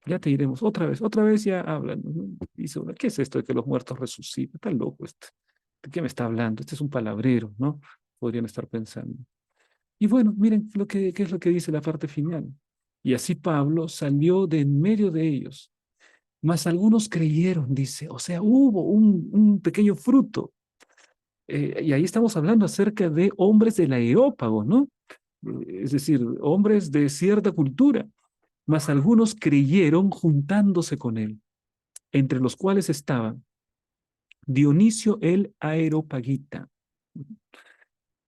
Ya te iremos otra vez ya hablan, ¿no? Dice uno, ¿qué es esto de que los muertos resucitan? Está loco este. ¿De qué me está hablando? Este es un palabrero, ¿no? Podrían estar pensando. Y bueno, miren qué es lo que dice la parte final. Y así Pablo salió de en medio de ellos. Mas algunos creyeron, dice, o sea, hubo un pequeño fruto. Y ahí estamos hablando acerca de hombres del Areópago, ¿no? Es decir, hombres de cierta cultura. Mas algunos creyeron juntándose con él, entre los cuales estaban Dionisio el Areopagita.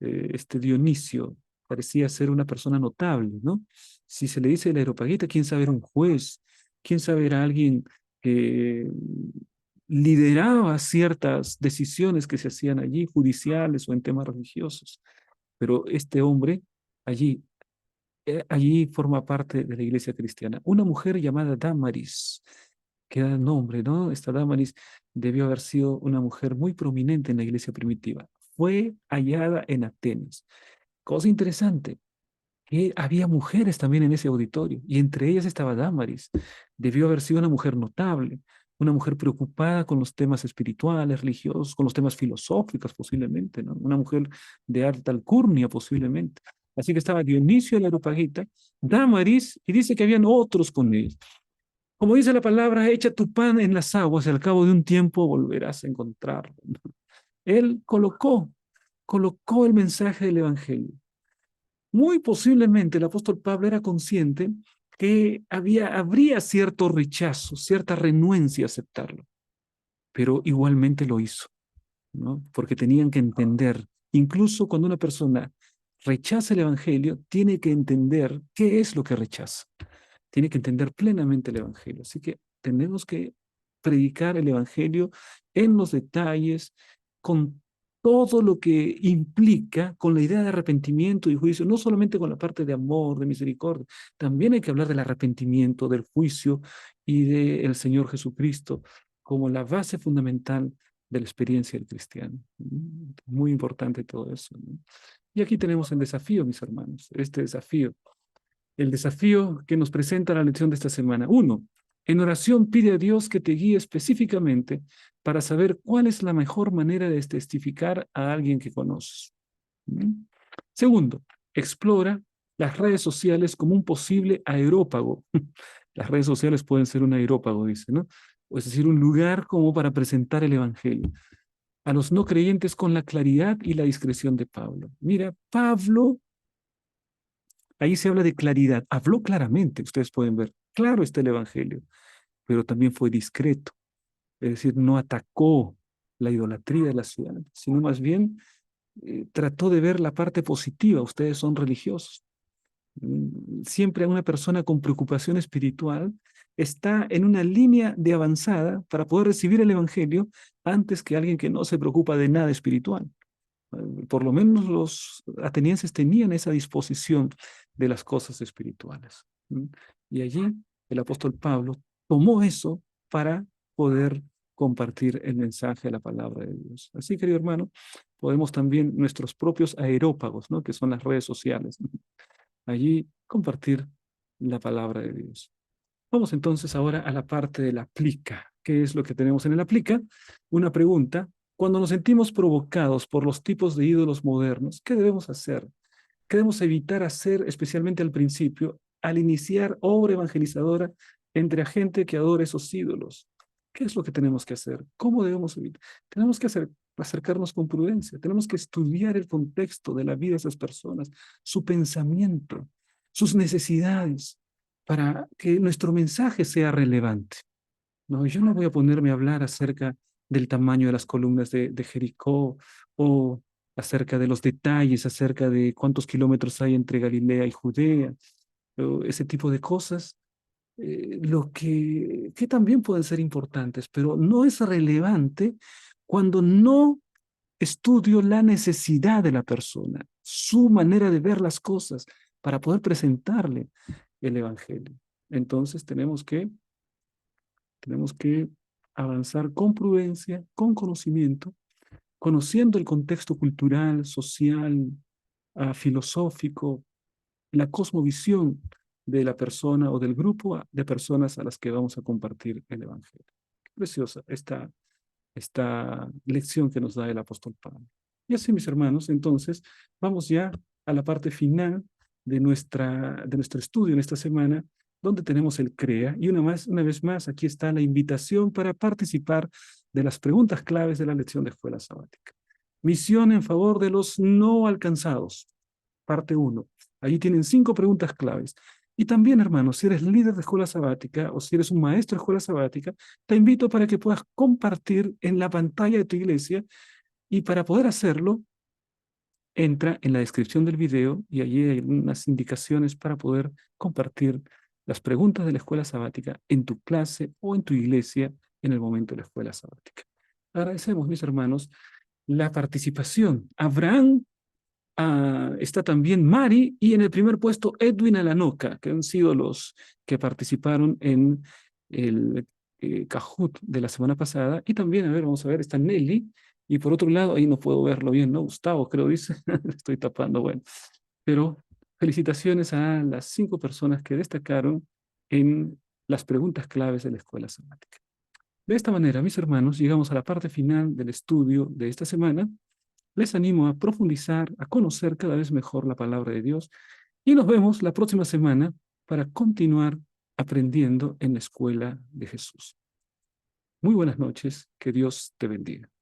Este Dionisio parecía ser una persona notable, ¿no? Si se le dice el Areopagita, quién sabe era un juez, quién sabe era alguien que lideraba ciertas decisiones que se hacían allí, judiciales o en temas religiosos. Pero este hombre allí forma parte de la iglesia cristiana. Una mujer llamada Damaris, que da el nombre, ¿no? Esta Damaris debió haber sido una mujer muy prominente en la iglesia primitiva. fue hallada en Atenas. Cosa interesante, que había mujeres también en ese auditorio, y entre ellas estaba Dámaris. Debió haber sido una mujer notable, una mujer preocupada con los temas espirituales, religiosos, con los temas filosóficos posiblemente, ¿no? Una mujer de alta alcurnia posiblemente. Así que estaba Dionisio el Areopagita, Dámaris, y dice que habían otros con él. Como dice la palabra, echa tu pan en las aguas y al cabo de un tiempo volverás a encontrarlo. Él colocó el mensaje del Evangelio. Muy posiblemente el apóstol Pablo era consciente que habría cierto rechazo, cierta renuencia a aceptarlo, pero igualmente lo hizo, ¿no? Porque tenían que entender, incluso cuando una persona rechaza el Evangelio, tiene que entender qué es lo que rechaza, tiene que entender plenamente el Evangelio. Así que tenemos que predicar el Evangelio en los detalles, con todo lo que implica, con la idea de arrepentimiento y juicio, no solamente con la parte de amor, de misericordia, también hay que hablar del arrepentimiento, del juicio y del Señor Jesucristo como la base fundamental de la experiencia del cristiano. Muy importante todo eso, ¿no? Y aquí tenemos el desafío, mis hermanos, este desafío. El desafío que nos presenta la lección de esta semana. Uno, en oración pide a Dios que te guíe específicamente para saber cuál es la mejor manera de testificar a alguien que conoces. ¿Mm? Segundo, explora las redes sociales como un posible aerópago. Las redes sociales pueden ser un aerópago, dice, ¿no? O es decir, un lugar como para presentar el Evangelio a los no creyentes con la claridad y la discreción de Pablo. Mira, Pablo, ahí se habla de claridad. Habló claramente, ustedes pueden ver. Claro está el Evangelio, pero también fue discreto. Es decir, no atacó la idolatría de la ciudad, sino más bien trató de ver la parte positiva. Ustedes son religiosos. Siempre una persona con preocupación espiritual está en una línea de avanzada para poder recibir el Evangelio antes que alguien que no se preocupa de nada espiritual. Por lo menos los atenienses tenían esa disposición de las cosas espirituales. Y allí el apóstol Pablo tomó eso para poder compartir el mensaje de la palabra de Dios. Así, querido hermano, podemos también nuestros propios aerópagos, ¿no? Que son las redes sociales, ¿no? Allí compartir la palabra de Dios. Vamos entonces ahora a la parte de la aplica. ¿Qué es lo que tenemos en el aplica? Una pregunta. Cuando nos sentimos provocados por los tipos de ídolos modernos, ¿qué debemos hacer? ¿Qué debemos evitar hacer, especialmente al principio, al iniciar obra evangelizadora entre gente que adora esos ídolos? ¿Qué es lo que tenemos que hacer? ¿Cómo debemos evitar? Tenemos que acercarnos con prudencia, tenemos que estudiar el contexto de la vida de esas personas, su pensamiento, sus necesidades, para que nuestro mensaje sea relevante. No, yo no voy a ponerme a hablar acerca del tamaño de las columnas de Jericó o acerca de los detalles, acerca de cuántos kilómetros hay entre Galilea y Judea, o ese tipo de cosas, lo que también pueden ser importantes, pero no es relevante cuando no estudio la necesidad de la persona, su manera de ver las cosas para poder presentarle el Evangelio. Entonces tenemos que avanzar con prudencia, con conocimiento, conociendo el contexto cultural, social, filosófico, la cosmovisión de la persona o del grupo de personas a las que vamos a compartir el Evangelio. Qué preciosa esta lección que nos da el apóstol Pablo. Y así, mis hermanos, entonces, vamos ya a la parte final de nuestro estudio en esta semana, donde tenemos el CREA. Y una vez más, aquí está la invitación para participar de las preguntas claves de la lección de escuela sabática. Misión en favor de los no alcanzados, parte 1. Allí tienen 5 preguntas claves. Y también, hermanos, si eres líder de escuela sabática o si eres un maestro de escuela sabática, te invito para que puedas compartir en la pantalla de tu iglesia, y para poder hacerlo, entra en la descripción del video y allí hay unas indicaciones para poder compartir las preguntas de la escuela sabática en tu clase o en tu iglesia en el momento de la escuela sabática. Agradecemos, mis hermanos, la participación. Abraham, está también Mari y en el primer puesto Edwin Alanoca, que han sido los que participaron en el Kahoot de la semana pasada. Y también, a ver, vamos a ver, está Nelly Y por otro lado, ahí no puedo verlo bien, ¿no? Gustavo, creo, dice, estoy tapando, bueno. Pero felicitaciones a las 5 personas que destacaron en las preguntas claves de la escuela sabática. De esta manera, mis hermanos, llegamos a la parte final del estudio de esta semana. Les animo a profundizar, a conocer cada vez mejor la palabra de Dios y nos vemos la próxima semana para continuar aprendiendo en la escuela de Jesús. Muy buenas noches, que Dios te bendiga.